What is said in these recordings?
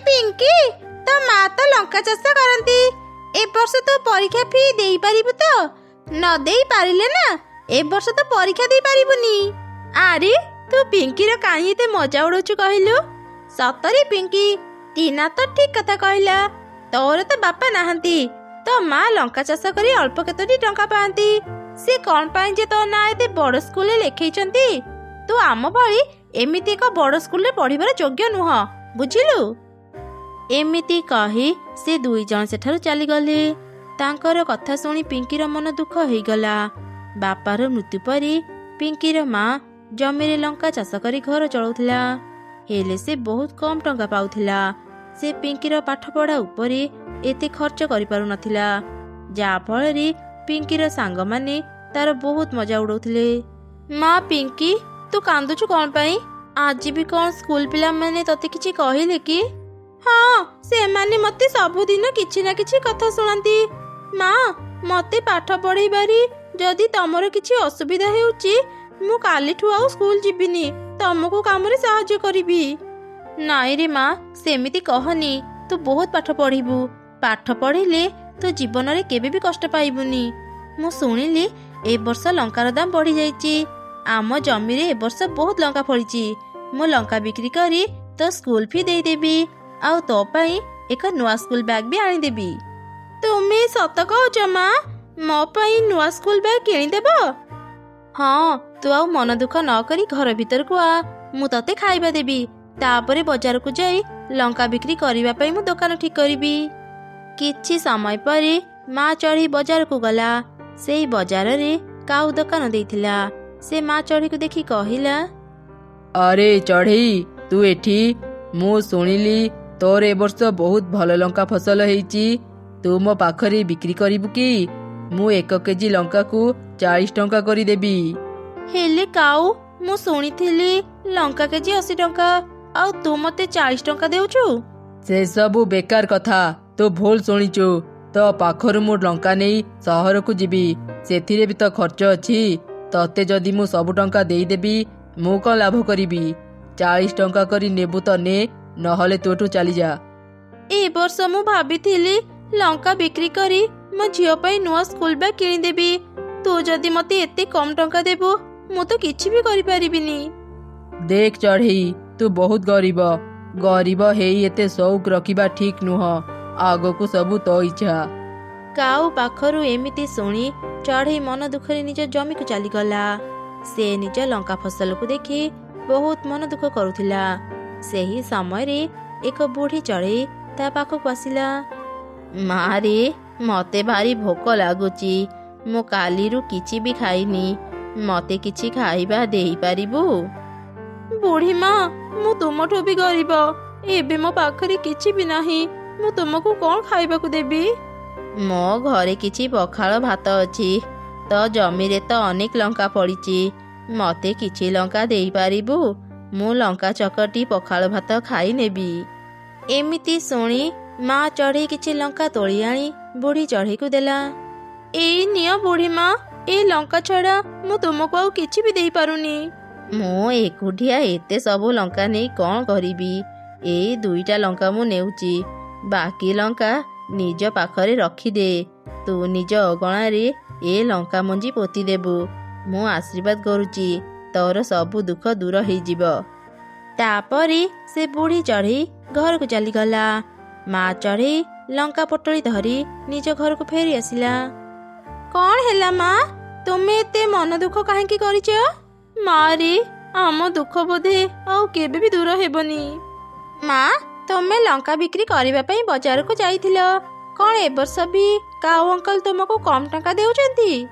पिंकी तो माँ तो लंका चाष करती ए वर्ष तो परीक्षा फी दे पारिबु तो न दे पारिले ना ए वर्ष तो परीक्षा दे पारिबुनी। अरे तू पिंकी रो काई एते मजा उड़ौछु कहलु। सतरे पिंकी टीना तो ठीक कथा कहला। तोर तो बापा नाहंती तो माँ लंका चाष करी अल्प केतोटी टंका पाती से कौन पाई जे तो ना एते बड़ स्कूल रे लेखैचंती। तू आम भली एमिति एक बड़ स्कूल रे पढ़िबार योग्य नुह बुझिलु। एमिति कही से दुई जन सेठारु चली गले। तांकर कथा सुनी पिंकीर मन दुख होईगला। बापार मृत्यु परी पिंकीर माँ जमीरे लंका चाष करी घर चलाउथिला हेले से बहुत कम टंका पाउथिला। से पिंकीर पाठ पढ़ा उपरे एते खर्च करि पारु नथिला जा फल पिंकीर सांग माने तार बहुत मजा उड़ौथिले। माँ पिंकी तू कांदुछु कौन पाई? आज भी कौन स्कूल पिला माने तते किछि कहिले कि? हाँ से माने मते सबुदिन किछि ना किछि कथा सुनांती। माँ मते पाठ पढ़ेबारी जदि तमरो किछि असुविधा हेउची मु कालीठु आउ स्कूल जिबिनी तमको काम रे सहाय्य करिबी। नाई रे माँ सेमिति कहनी तू बहुत पाठ पढ़िबू। पाठ पढ़िले तो जीवन रे केबे भी कष्ट पाइबुनी। मु सुनिली ए वर्ष लंकार दाम बढ़ी जाइची। आम जमी रे ए वर्ष बहुत लंका फळीची। मु लंका बिक्री करी तो स्कूल फी दे देबी आउ तो पाई एक नुआ स्कूल बैग भी आनी देबी। तुमे सत कहूच माँ मो पाई नुआ स्कूल बैग किणी देबो? हाँ तू आउ मन दुख न करी घर भीतर को आ मु तते खाइबा देबी। तापरे बाजार को जाई लंका बिक्री करिबा पई मु दुकान ठीक करिबी। किछि समय परे माँ चढ़ी बाजार को गला। सेई बाजार रे काउ दुकान देइथिला। से माँ चढ़ी को देखी कहिला अरे चढ़ी तू एठी मु सुनिली तोर ए वर्ष बहुत भल लंका फसल हेइची। तू मो पाखरे बिक्री करिबु कि? मु 1 केजी लंका को 40 टंका करी देबी। हेले काउ मु सुनिथिली लंका केजी 80 टंका आउ तू मते 40 टंका देउछु। से सबु बेकार कथा तो भूल शुणिचु। तो पाखरु मु लंका नहीं सहर को जीवी सेथिरे भी तो खर्च अछि। तते जदि मु सब टंका देई देबी मु कौन लाभ करिबी? 40 टंका करी नेबु तो ने नहले तोठू चली जा। ए वर्ष मु भाबिथिली लंका बिक्री करी मो झियो पई नुआ स्कूल बैग किणी देबी। तू जदि मते एते कम टंका देबो मु तो किछि भी करि परिबिनी। देख चढ़ी तू बहुत गरीब गरीब हेई एते शौक रखिबा ठीक नुह। आगो को सबु तो इच्छा। काऊ पाखरु एमिति सुनी चढ़ई मन दुखरे निज जमी को चली गला। से निज लंका फसल को देखी बहुत मन दुख करुथिला। सेही समय रे एक बुढ़ी चढ़ई ता पाखक आसिला। मारे मते भारी भोक लागुची मो कालीरु किछि भी खाइनी मते किछि खाइबा देई पारिबु? बुढ़ी माँ मु तुमठु भी गरीब एबे मो पाखरे किछि भी नाही मु तुमको कौन खाइबा को देबी? मो घरे किछि पखाଳ भात अछि तो जमी रे तो अनेक लंका पड़ीची मते किछि लंका देई पारिबु? मु लंका चकटी पखाଳ भात खाई नेबी। एमिति सुनी माँ चढ़ई किछि लंका तोली आनी बुढ़ी चढ़ई को देला। ए नियो बुढ़ी माँ ए लंका छड़ा मु तुमको आउ किछि भी देई पारुनी। मु एकुटिया एते सब लंका नहीं कौन करिबी? ए 2टा लंका मु नेउची बाकी लंका निज पाखरे रखी दे। तू निज अगणा रे ए लंका मंजी पोती देबु। मु आशीर्वाद करुची तोर सबु दुख दूर हो जिवो। तापरे से बुढ़ी चढ़ई घर को चली गला। माँ चढ़ई लंका पटोली धरी निज घर को फेरी आसिला। कौन हैला माँ तुमे एते मन दुख काहेकि करिच? माँ रे आम दुख बोधे आउ केबे भी दूर हेबनी। माँ तुमे लंका बिक्री करबा पई बाजार को जाइथिलो कौन ए वर्ष भी काऊ अंकल तुमको कम टंका देउचंती?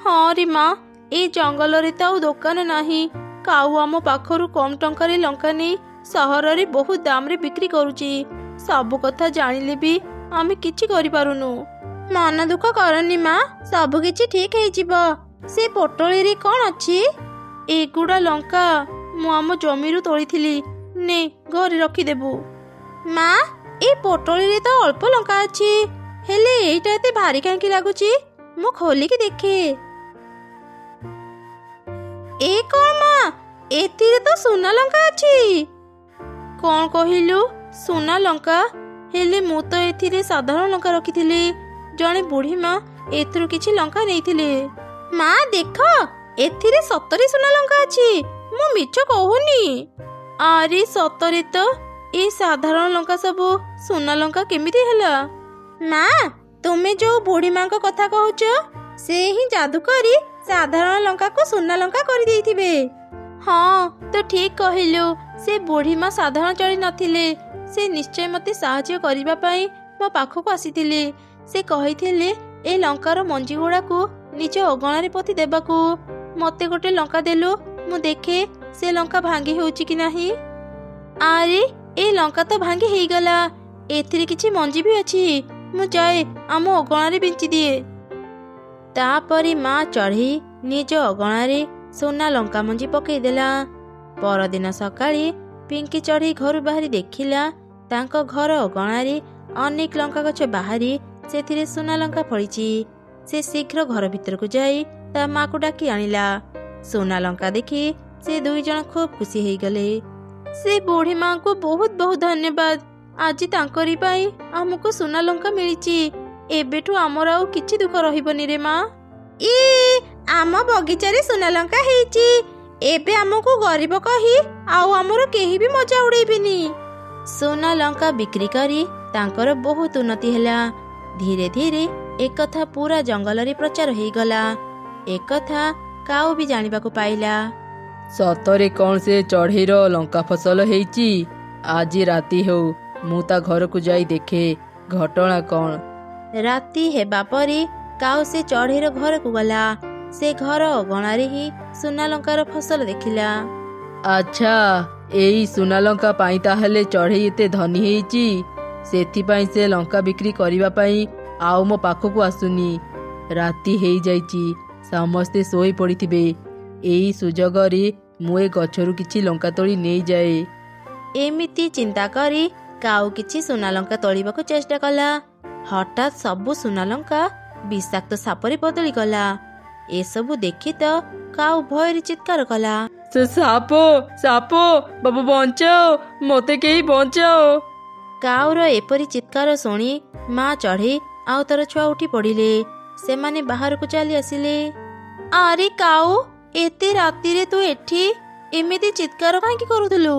हाँ रे माँ ए जंगल रे तो दुकान नाही काऊ आम पाखरु कम टंका रे लंका नहीं सहर रे बहुत दाम रे बिक्री करूची। सब कथा जानिले भी आमे किछि करि पारुनु। मन दुख करनी माँ सब किछि ठीक है जिवो। से पोटली रे कौन अछि? एगुड़ा लंका मु आम जमीरु तोलिथिली ने घरे रखी देबु। माँ ए पोटली रे तो अल्प लंका अछि हेले एटा एते भारी काहेकि लागुची? मु खोली के देखे। ए कौन माँ एथिरे तो सुना लंका अछि? कौन कहिलु ସୁନା ଲଙ୍କା? ହେଲେ ମୁଁ ତ ଏଥିରେ ସାଧାରଣ ଲଙ୍କା ରଖିଥିଲି। ଜଣେ ବୁଢୀ ମା ଏଥିରୁ କିଛି ଲଙ୍କା ନେଇଥିଲେ। ମା ଦେଖ, ଏଥିରେ ସତରେ ସୁନା ଲଙ୍କା ଅଛି, ମୁଁ ମିଛ କହୁନି। ଆରେ ସତରେ ତ, ଏ ସାଧାରଣ ଲଙ୍କା ସବୁ ସୁନା ଲଙ୍କା କେମିତି ହେଲା? ମା, ତୁମେ ଯୋଉ ବୁଢୀ ମାଙ୍କ କଥା କହୁଛ, ସେ ହିଁ ଯାଦୁ କରି ସାଧାରଣ ଲଙ୍କାକୁ ସୁନା ଲଙ୍କା କରିଦେଇଥିବେ। ହଁ, ତ ଠିକ କହିଲୁ। ସେ ବୁଢୀ ମା ସାଧାରଣ ଚଳି ନଥିଲେ। ସେ ନିଶ୍ଚୟ ମୋତେ ସାହାଯ୍ୟ କରିବା ପାଇଁ ମୋ ପାଖକୁ ଆସିଥିଲେ। ସେ କହିଥିଲେ ଏ ଲଙ୍କାର ମଞ୍ଜି ଗୁଡାକୁ ନିଜ ଅଗଣାରେ ପୋତି ଦେବାକୁ। ମୋତେ ଗୋଟେ ଲଙ୍କା ଦେଲୁ, ମୁଁ ଦେଖେ ସେ ଲଙ୍କା ଭାଙ୍ଗି ହେଉଛି କି ନାହିଁ। ଆରେ ଏ ଲଙ୍କା ତ ଭାଙ୍ଗି ହେଇଗଲା। ଏଥିରେ କିଛି ମଞ୍ଜି ବି ଅଛି। ମୁଁ ଯାଏ ଆମ ଅଗଣାରେ ବିଞ୍ଚି ଦିଏ। ତାପରେ ମା ଚଢ଼େଇ ନିଜ ଅଗଣାରେ ସୁନା ଲଙ୍କା ମଞ୍ଜି ପକେଇଦେଲା। ପରଦିନ ସକାଳେ ପିଙ୍କି ଚଢ଼େଇ ଘରୁ ବାହାରି ଦେଖିଲା ତାଙ୍କ ଘର ଅଗଣାରେ ଅନେକ ଲଙ୍କା ଗଛ ବାହାରି ସେଥିରେ ସୁନା ଲଙ୍କା ଫଳିଛି। ସେ ଶୀଘ୍ର ଘର ଭିତରକୁ ଯାଇ ତା ମାକୁ ଡାକି ଆଣିଲା। ସୁନା ଲଙ୍କା ଦେଖି ସେ ଦୁଇ ଜଣ ଖୁବ୍ ଖୁସି ହେଇଗଲେ। ସେ ବୁଢୀ ମାଙ୍କୁ ବହୁତ ବହୁତ ଧନ୍ୟବାଦ। ଆଜି ତାଙ୍କରି ପାଇଁ ଆମକୁ ସୁନା ଲଙ୍କା ମିଳିଛି। ଏବେଠୁ ଆମର ଆଉ କିଛି ଦୁଃଖ ରହିବନି ରେ ମା। ଆମ ବଗିଚାରେ ସୁନା ଲଙ୍କା ହେଇଛି। ଏବେ ଆମକୁ ଗରିବ କହି ଆଉ ଆମର କେହି ବି ମଜା ଉଡେଇବେନି। ସୁନା ଲଙ୍କା ବିକ୍ରି କରି ତାଙ୍କର ବହୁତ ଉନ୍ନତି ହେଲା। ଧୀରେ ଧୀରେ ଏକଥା ପୁରା ଜଙ୍ଗଲରେ ପ୍ରଚାର ହେଇଗଲା। ଏକଥା କାଉ ବି ଜାଣିବାକୁ ପାଇଲା। ସତରେ କ'ଣ ସେ ଚଢ଼େଇର ଲଙ୍କା ଫସଲ ହେଇଛି? ଆଜି ରାତି ହେଉ, ମୁଁ ତା ଘରକୁ ଯାଇ ଦେଖେ ଘଟଣା କ'ଣ। ରାତି ହେବା ପରେ କାଉ ସେ ଚଢ଼େଇର ଘରକୁ ଗଲା। ସେ ଘର ଅଗଣାରେ ହିଁ ସୁନା ଲଙ୍କାର ଫସଲ ଦେଖିଲା। ଆଚ୍ଛା, ଏଇ ସୁନା ଲଙ୍କା ପାଇଁ ତାହେଲେ ଚଢ଼େଇ ଏତେ ଧନୀ ହେଇଛି। ସେଥିପାଇଁ ସେ ଲଙ୍କା ବିକ୍ରି କରିବା ପାଇଁ ଆଉ ମୋ ପାଖକୁ ଆସୁନି। ରାତି ହେଇଯାଇଛି, ସମସ୍ତେ ଶୋଇ ପଡ଼ିଥିବେ। ଏଇ ସୁଯୋଗରେ ମୁଁ ଏ ଗଛରୁ କିଛି ଲଙ୍କା ତୋଳି ନେଇଯାଏ। ଏମିତି ଚିନ୍ତା କରି କାଉ କିଛି ସୁନା ଲଙ୍କା ତୋଳିବାକୁ ଚେଷ୍ଟା କଲା। ହଠାତ୍ ସବୁ ସୁନା ଲଙ୍କା ବିଷାକ୍ତ ସାପରେ ବଦଳିଗଲା। ଏସବୁ ଦେଖି ତ କାଉ ଭୟରେ ଚିତ୍କାର କଲା। ସେ ସାପ, ସାପ, ବାବୁ ବଞ୍ଚାଅ, ମୋତେ କେହି ବଞ୍ଚାଅ। କାଉର ଏପରି ଚିତ୍କାର ଶୁଣି ମା ଚଢ଼େଇ ଆଉ ତାର ଛୁଆ ଉଠି ପଡ଼ିଲେ। ସେମାନେ ବାହାରକୁ ଚାଲି ଆସିଲେ। ଆରେ କାଉ, ଏତେ ରାତିରେ ତୁ ଏଠି ଏମିତି ଚିତ୍କାର କାହିଁକି କରୁଥିଲୁ?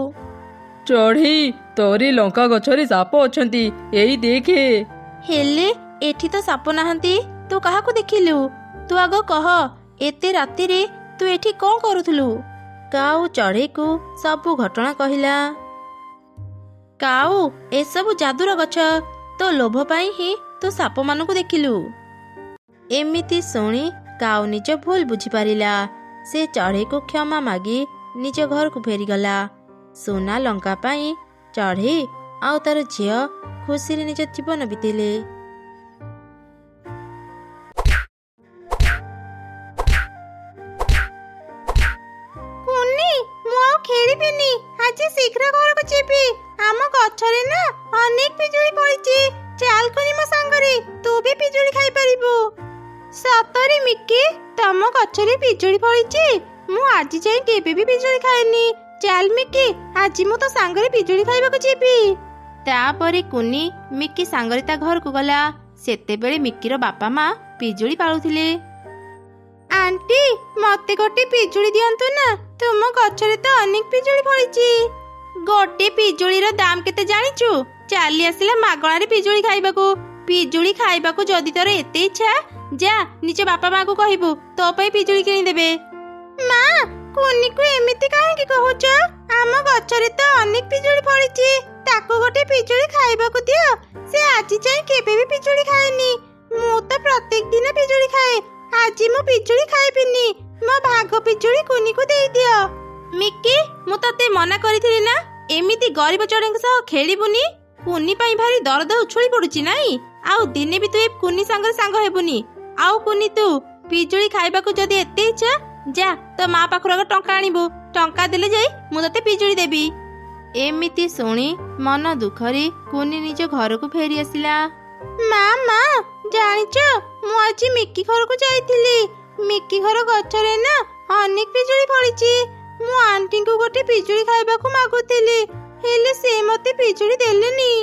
ଚଢ଼େଇ, ତୋରି ଲଙ୍କା ଗଛରେ ସାପ ଅଛନ୍ତି, ଏଇ ଦେଖେ। ହେଲେ ଏଠି ତ ସାପ ନାହାନ୍ତି। ତୁ କାହାକୁ ଦେଖିଲୁ? ତୁ ଆଗ କହ, ଏତେ ରାତିରେ ତୁ ଏଠି କ'ଣ କରୁଥିଲୁ? କାଉ ଚଢ଼େଇକୁ ସବୁ ଘଟଣା କହିଲା। କାଉ, ଏସବୁ ଯାଦୁର ଗଛ। ତୋ ଲୋଭ ପାଇଁ ହିଁ ତୁ ସାପମାନଙ୍କୁ ଦେଖିଲୁ। ଏମିତି ଶୁଣି କାଉ ନିଜ ଭୁଲ ବୁଝିପାରିଲା। ସେ ଚଢ଼େଇକୁ କ୍ଷମା ମାଗି ନିଜ ଘରକୁ ଫେରିଗଲା। ସୁନା ଲଙ୍କା ପାଇଁ ଚଢ଼େଇ ଆଉ ତାର ଝିଅ ଖୁସିରେ ନିଜ ଜୀବନ ବିତେଇଲେ। ମୁଁ ଆଉ ଖେଳିବିନି। ଆଜି ଶୀଘ୍ର ଘରକୁ ଯିବି। ଆମ ଗଛରେ ନା ଅନେକ ପିଜୁଳି ଫଳିଛି। ଚାଲ କୁନି ମୋ ସାଙ୍ଗରେ, ତୁ ବି ପିଜୁଳି ଖାଇପାରିବୁ। ସତରେ ମିକି, ତମ ଗଛରେ ପିଜୁଳି ଫଳିଛି? ମୁଁ ଆଜି ଯାଇ କେବେ ବି ପିଜୁଳି ଖାଇନି। ଚାଲ ମିକି, ଆଜି ମୁଁ ତୋ ସାଙ୍ଗରେ ପିଜୁଳି ଖାଇବାକୁ ଯିବି। ତାପରେ କୁନି ମିକି ସାଙ୍ଗରେ ତା ଘରକୁ ଗଲା। ସେତେବେଳେ ମିକିର ବାପା ମା ପିଜୁଳି ପାଳୁଥିଲେ। ଆଣ୍ଟି, ମତେ ଗୋଟେ ପିଜୁଳି ଦିଅନ୍ତୁ ନା। ତୁମ ଗଛରେ ତ ଅନେକ ପିଜୁଳି ଫଳିଛି। ଗୋଟେ ପିଜୁଳିର ଦାମ କେତେ ଜାଣିଛୁ? ଚାଲି ଆସିଲା ମାଗଣାରେ ପିଜୁଳି ଖାଇବାକୁ। ପିଜୁଳି ଖାଇବାକୁ ଯଦି ତୋର ଏତେ ଇଚ୍ଛା, ଯା ନିଜ ବାପା ମାଙ୍କୁ କହିବୁ ତୋ ପାଇଁ ପିଜୁଳି କିଣିଦେବେ। ମା, କୁନିକୁ ଏମିତି କାହିଁକି କହୁଛ? ଆମ ଗଛରେ ତ ଅନେକ ପିଜୁଳି ଫଳିଛି। ତାକୁ ଗୋଟେ ପିଜୁଳି ଖାଇବାକୁ ଦିଅ। ସେ ଆଜି ଯାଇ କେବେ ବି ପିଜୁଳି ଖାଏନି। ମୁଁ ତ ପ୍ରତ୍ୟେକ ଦିନ ପିଜୁଳି ଖାଏ। ଆଜି ମୁଁ ପିଜୁଳି ଖାଇବିନି। ମୋ ଭାଗ ପିଜୁଳି କୁନିକୁ ଦେଇଦିଅ। ମିକି, ମୁଁ ତତେ ମନା କରିଥିଲି ନା ଏମିତି ଗରିବ ଚଢ଼େଇଙ୍କ ସହ ଖେଳିବୁନି। କୁନି ପାଇଁ ଭାରି ଦରଦ ଉଛୁଳି ପଡୁଛି ନାଇଁ? ଆଉ ଦିନେ ବି ତୁ ଏ କୁନି ସାଙ୍ଗରେ ସାଙ୍ଗ ହେବୁନି। ଆଉ କୁନି, ତୁ ପିଜୁଳି ଖାଇବାକୁ ଯଦି ଏତେ ଇଚ୍ଛା, ଯା ତୋ ମା ପାଖରୁ ଆଗ ଟଙ୍କା ଆଣିବୁ। ଟଙ୍କା ଦେଲେ ଯାଇ ମୁଁ ତତେ ପିଜୁଳି ଦେବି। ଏମିତି ଶୁଣି ମନ ଦୁଃଖରେ କୁନି ନିଜ ଘରକୁ ଫେରି ଆସିଲା। ମା, ଜାଣିଛ ମୁଁ ଆଜି ମିକି ଘରକୁ ଯାଇଥିଲି। ମିକି ଘର ଗଛରେ ନା ଅନେକ ପିଜୁଳି ଫଳିଛି। ମୁଁ ଆଣ୍ଟିଙ୍କୁ ଗୋଟେ ପିଜୁଳି ଖାଇବାକୁ ମାଗୁଥିଲି, ହେଲେ ସେ तोते पिजुड़ी देलेनी।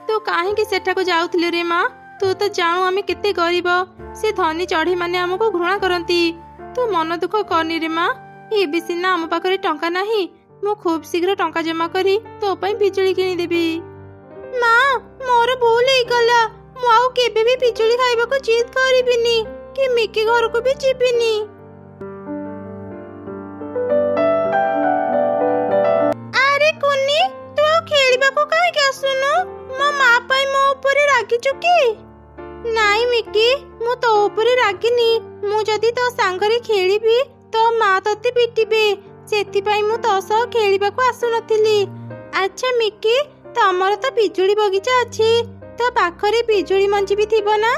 तू काहेकि सेठाको जाउथिले रे माँ? तू तो जाणु आमे केते गरीब, से धनी चढ़ी माने हमको घृणा करती। तू मन दुख करनी रे माँ। एबे सिना आम पाखरे टंका नाही, मु खूब शीघ्र टंका जमा करी तो पई पिजुड़ी किनी देबी। माँ मोर भूल हो गला, मु आउ केबे भी पिजुड़ी खाइबा को जिद करिबिनी कि मिकी घर को भी जीबिनी। अरे कुन्नी तू खेलिबा को काहे के आसुनु? मो माँ पाई मो ऊपर रागी चुकी? नाई मिकी, मु तो ऊपर रागिनी। मु जदी तो सांगरे खेलिबी तो माँ तते पिटिबे, सेथिपाई मु तो सह खेलिबा को आसु नथिली। अच्छा मिकी, तमर तो पिजुड़ी बगीचा अछि, तो पाखरे पिजुड़ी मंजी भी थिबो ना?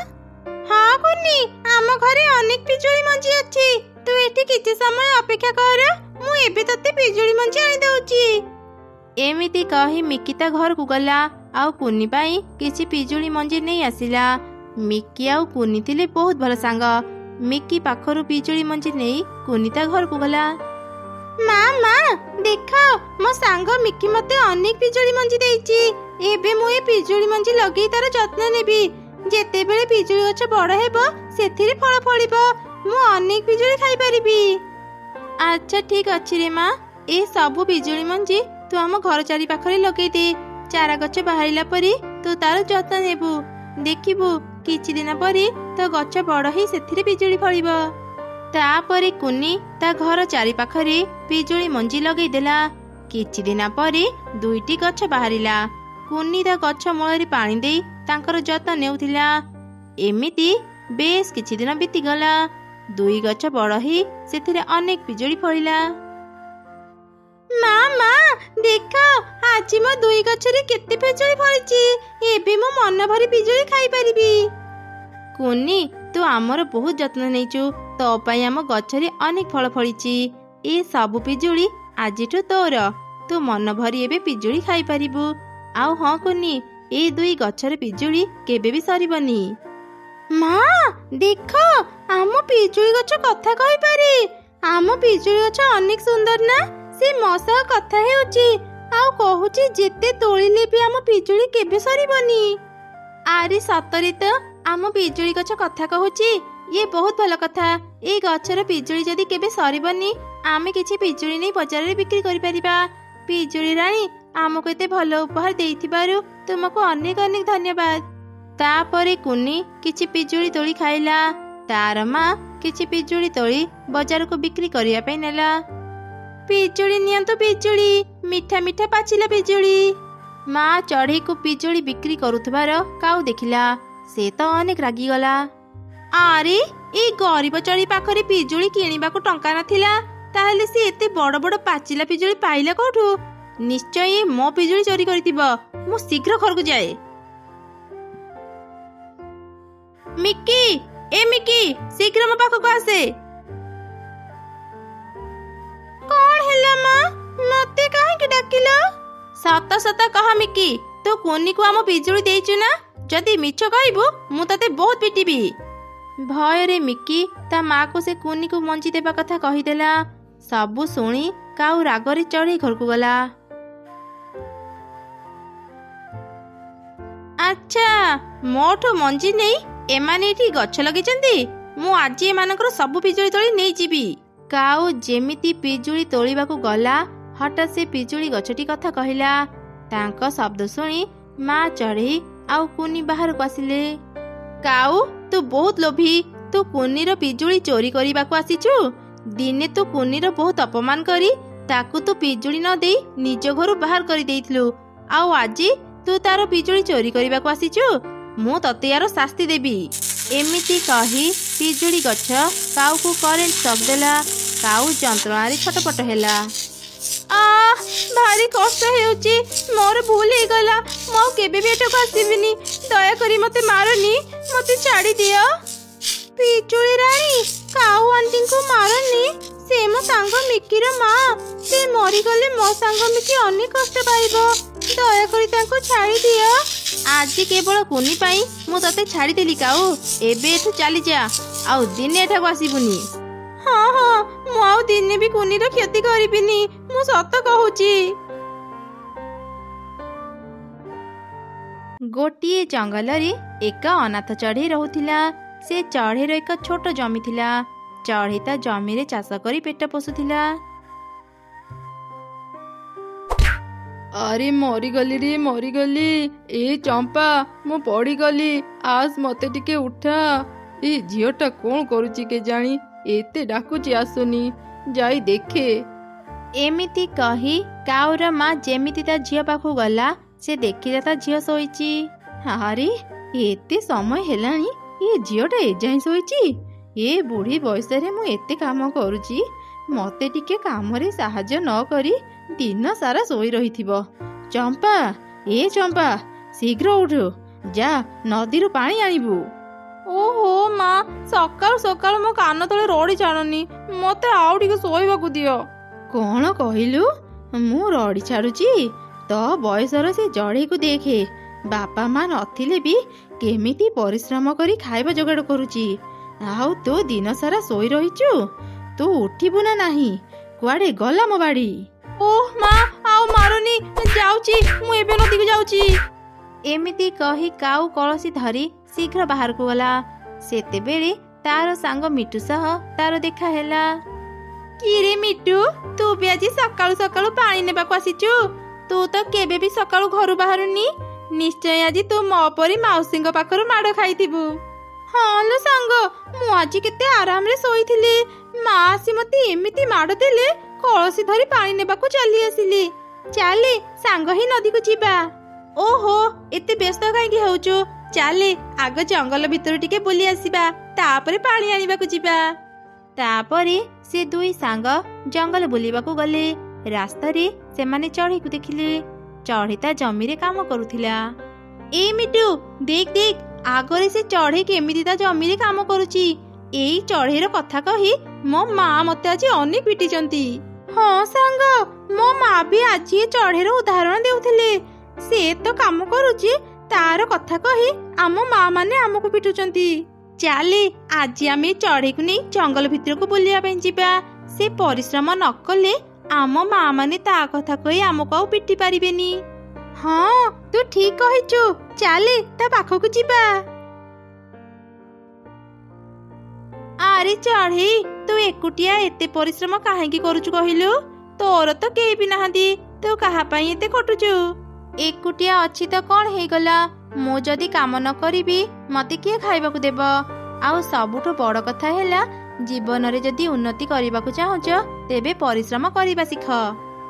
हाँ कुन्नी, आम घरे अनेक पिजुड़ी मंजी अछि। तू एठी किछि समय अपेक्षा कर, मु एबे तते पिजुड़ी मंजी आनि दउची। एमिति कहि मिकी ता घर को गला आउ कुन्नी पाई किछि पिजुड़ी मंजी नै आसिला। मिकी आउ कुन्नी थिले बहुत भल सांग। मिकी पाखरु पिजुड़ी मंजी नै कुन्नी ता घर को गला। माँ माँ देख, मो सांग मिकी मते अनेक पिजुड़ी मंजी देइची। एबे मु ए पिजुड़ी मंजी लगेई तार जत्न नेबी। जेते बेले पिजुड़ी गछ बड़ हेबो सेथिरे फल फळिबो, मु अनेक पिजुड़ी खाइ परिबी। अच्छा ठीक अछि रे माँ, ए सबु पिजुड़ी मंजी तू आम घर चारि पाखरे लगेई दे। चारा गछ बाहरिला परी तू तार जत्न नेबु। देखिबु किछि दिन परी तो गछ बड़ हेई सेथिरे पिजुड़ी फळिबो। तापरे कुन्नी ता घर चारि पाखरे पिजुड़ी मंजी लगेई देला। किछि दिन परे दुईटी गछ बाहरिला। कुन्नी ता गछ मूଳରେ पानी देई तांकर जत्न नेउथिला। एमिति बेस किछि दिन बीती गला। दुई गछ बड़ हेई सेथिरे अनेक पिजुड़ी फळिला। माँ माँ देख, आज मो दुई गछरे केते पिजुड़ी फळिची। एबे मो मन भरी पिजुड़ी खाइ परिबी। कुन्नी तू आमर बहुत जत्न नेइचु, तो पाई आम गछरे अनेक फल फळिची। ए सबु पिजुड़ी आजिठु तोर, तू मन भरी एबे पिजुड़ी खाइ परिबु। आउ हाँ कुन्नी, ए दुई गछरे पिजुड़ी केबे भी सरिबनी। माँ देख, आम पिजुड़ी गछ कथा कहि पारे। आम पिजुड़ी गछ अनेक सुंदर ना, से मसा कथा हेउची आउ कहूची जेते तोळिले भी आम पिजुड़ी केबे सरिबनी। आरे सतरे तो आम पिजुड़ी गछ कथा कहूची, ये बहुत भल कथा। ए गछर पिजुड़ी जदी केबे सरिबनी, आमे किछि पिजुड़ी नै बजार रे बिक्री करि परिबा। पिजुड़ी रानी आमको एते भल उपहार देइथिबारु तुमको अनेक अनेक धन्यवाद। तापरे कुन्नी किछि पिजुड़ी तोळी खाइला। तार माँ किछि पिजुड़ी तोळी बजार को बिक्री करिया पे नेला। पिजुड़ी नियंतु पिजुड़ी, मिठा मिठा पाचिला पिजुड़ी। माँ चढ़ई को पिजुड़ी बिक्री करुथबार काउ देखिला, से तो अनेक रागी गला। आरे ए गरीब चढ़ी पाखरे पिजुड़ी किनिबा को टंका नथिला, ताहेले से एते बड़ बड़ पाचिला पिजुड़ी पाइला कोठु? निश्चय मो पिजुड़ी चोरी करितिबो। मु शीघ्र घर को जाए। मिकी, ए मिकी शीघ्र मो पाखो को आसे। कोन हैला माँ? मते काहे के डाकिलो? सत सत कह मिकी, तो कोनी को आम पिजुड़ी देइछु ना? जदी मिछ कहइबु मु तते बहुत पिटिबी। भय रे मिकी ता माँ को से कुनी को मंजी देबा कथा कहि देला। सबु सुनी काउ रागरे चढ़ी घर को गला। अच्छा मोठो मंजी नहीं एमाने एठी गछ लगिचंती, मु आज एमानकर सबु पिजुड़ी तोळी नै जिबी। काउ जेमिति पिजुड़ी तोळीबा को गला, हठात से पिजुड़ी गछटी कथा कहिला। तांको शब्द सुनी माँ चढ़ी आउ कुनी बाहर को आसिले। काउ तू बहुत लोभी, तू कुनीर पिजुड़ी चोरी करिबा को आसीचु। दिने तू कुनीर बहुत अपमान करी ताकू तू पिजुड़ी न देई निज घरु बाहर करी देइथलु, आउ आजी तू तार पिजुड़ी चोरी करिबा को आसीचु। मु तते यार शास्ति देबी। एमिति कही पिजुड़ी गछ काउ को करेंट शॉक देला। काउ जंत्रणा रे छटपट हेला। भारी कष्ट हेउची, मोर भूल हे गला। मो केबे भी एठो आसीबिनी। दया करी मते मारनी, मते छाड़ी दियो। पिजुड़ी रानी काउ आंटी को मारनी, से मो सांग मिकी रो माँ। से मरी गले मो सांग मिकी अनेक कष्ट पाइबो। दया करी तांको छाड़ी दियो। आज केवल कुनी पाई मु तते छाड़ी देली काउ। एबे एठो चली जा, आउ दिने एठा आसीबुनी। हाँ हाँ मु आउ दिने भी कुनी रो क्षति करिबिनी, मु सत कहूची। ଗୋଟିଏ ଜଙ୍ଗଲରେ ଏକ ଅନାଥ ଚଢ଼େଇ ରହୁଥିଲା। ସେ ଚଢ଼େଇର ଏକ ଛୋଟ ଜମି ଥିଲା। ଚଢ଼େଇ ତା ଜମିରେ ଚାଷ କରି ପେଟ ପୋଷୁଥିଲା। ଆରେ ମରିଗଲି ରେ ମରିଗଲି। ଏ ଚମ୍ପା ମୁଁ ପଡ଼ିଗଲି, ଆସ ମତେ ଟିକେ ଉଠା। ଏ ଝିଅଟା କଣ କରୁଛି କେଜାଣି, ଏତେ ଡାକୁଛି ଆସୁନି, ଯାଇ ଦେଖେ। ଏମିତି କହି କାଉର ମା ଯେମିତି ତା ଝିଅ ପାଖକୁ ଗଲା, ସେ ଦେଖିଲା ତା ଝିଅ ଶୋଇଛି। ଆରେ ଏତେ ସମୟ ହେଲାଣି, ଏ ଝିଅଟା ଏଯାଏଁ ଶୋଇଛି। ଏ ବୁଢ଼ୀ ବୟସରେ ମୁଁ ଏତେ କାମ କରୁଛି, ମତେ ଟିକେ କାମରେ ସାହାଯ୍ୟ ନ କରି ଦିନ ସାରା ଶୋଇ ରହିଥିବ। ଚମ୍ପା, ଏ ଚମ୍ପା, ଶୀଘ୍ର ଉଠୁ, ଯା ନଦୀରୁ ପାଣି ଆଣିବୁ। ଓହୋ ମା, ସକାଳୁ ସକାଳୁ ମୋ କାନ ତଳେ ରଡ଼ି ଛାଣନି, ମତେ ଆଉ ଟିକେ ଶୋଇବାକୁ ଦିଅ। କଣ କହିଲୁ? ମୁଁ ରଡ଼ି ଛାଡୁଛି? ତୋ ବୟସର ସେ ଚଢ଼େଇକୁ ଦେଖେ, ବାପା ମା ନଥିଲେ ବି କେମିତି ପରିଶ୍ରମ କରି ଖାଇବା ଯୋଗାଡ଼ କରୁଛି, ଆଉ ତୁ ଦିନ ସାରା ଶୋଇ ରହିଛୁ। ତୁ ଉଠିବୁ ନା ନାହିଁ? କୁଆଡ଼େ ଗଲା ମୋ ବାଡ଼ି? ଓହ ମା, ଆଉ ମାରୁନି, ଯାଉଛି, ମୁଁ ଏବେ ନଦୀକୁ ଯାଉଛି। ଏମିତି କହି କାଉ କଳସୀ ଧରି ଶୀଘ୍ର ବାହାରକୁ ଗଲା। ସେତେବେଳେ ତାର ସାଙ୍ଗ ମିଟୁ ସହ ତାର ଦେଖା ହେଲା। କିରେ ମିଟୁ, ତୁ ବି ଆଜି ସକାଳୁ ସକାଳୁ ପାଣି ନେବାକୁ ଆସିଛୁ? ତୁ ତ କେବେ ବି ସକାଳୁ ଘରୁ ବାହାରୁନି। ନିଶ୍ଚୟ ଆଜି ତୁ ମୋ ପରି ମାଉସୀଙ୍କ ପାଖରୁ ମାଡ଼ ଖାଇଥିବୁ। ହଁ ଲୋ ସାଙ୍ଗ, ମୁଁ ଆଜି କେତେ ଆରାମରେ ଶୋଇଥିଲି, ମା ଆସି ମତେ ଏମିତି ମାଡ଼ ଦେଲେ, କଳସୀ ଧରି ପାଣି ନେବାକୁ ଚାଲି ଆସିଲି। ଚାଲେ ସାଙ୍ଗ ହିଁ ନଦୀକୁ ଯିବା। ଓହୋ, ଏତେ ବ୍ୟସ୍ତ କାହିଁକି ହେଉଛୁ? ଚାଲେ ଆଗ ଜଙ୍ଗଲ ଭିତରୁ ଟିକେ ବୁଲି ଆସିବା, ତାପରେ ପାଣି ଆଣିବାକୁ ଯିବା। ତାପରେ ସେ ଦୁଇ ସାଙ୍ଗ ଜଙ୍ଗଲ ବୁଲିବାକୁ ଗଲେ। ରାସ୍ତାରେ ସେମାନେ ଚଢ଼େଇକୁ ଦେଖିଲେ। ଚଢ଼େଇ ତା ଜମିରେ କାମ କରୁଥିଲା। ଏ ମିଟୁ, ଦେଖ ଦେଖ, ଆଗରେ ସେ ଚଢ଼େଇ କେମିତି ତା ଜମିରେ କାମ କରୁଛି। ଏଇ ଚଢ଼େଇର କଥା କହି ମୋ ମା ମତେ ଆଜି ଅନେକ ପିଟିଛନ୍ତି। ହଁ ସାଙ୍ଗ, ମୋ ମା ବି ଆଜି ଏ ଚଢ଼େଇର ଉଦାହରଣ ଦେଉଥିଲେ। ସେ ତ କାମ କରୁଛି, ତାର କଥା କହି ଆମ ମା ମାନେ ଆମକୁ ପିଟୁଛନ୍ତି। ଚାଲେ ଆଜି ଆମେ ଚଢ଼େଇକୁ ନେଇ ଜଙ୍ଗଲ ଭିତରକୁ ବୁଲିବା ପାଇଁ ଯିବା। ସେ ପରିଶ୍ରମ ନ କଲେ ଆମ ମା ମାନେ ତା କଥା କହି ଆମକୁ ଆଉ ପିଟି ପାରିବେନି। ହଁ, ତୁ ଠିକ କହିଛୁ, ଚାଲେ ତା ପାଖକୁ ଯିବା। ଆରେ ଚଢ଼େଇ, ତୁ ଏକୁଟିଆ ଏତେ ପରିଶ୍ରମ କାହିଁକି କରୁଛୁ କହିଲୁ? ତୋର ତ କେହି ବି ନାହାନ୍ତି, ତୁ କାହା ପାଇଁ ଏତେ ଖଟୁଛୁ? ଏକୁଟିଆ ଅଛି ତ କଣ ହେଇଗଲା, ମୁଁ ଯଦି କାମ ନ କରିବି ମତେ କିଏ ଖାଇବାକୁ ଦେବ? ଆଉ ସବୁଠୁ ବଡ଼ କଥା ହେଲା, ଜୀବନରେ ଯଦି ଉନ୍ନତି କରିବାକୁ ଚାହୁଁଛ ତେବେ ପରିଶ୍ରମ କରିବା ଶିଖ।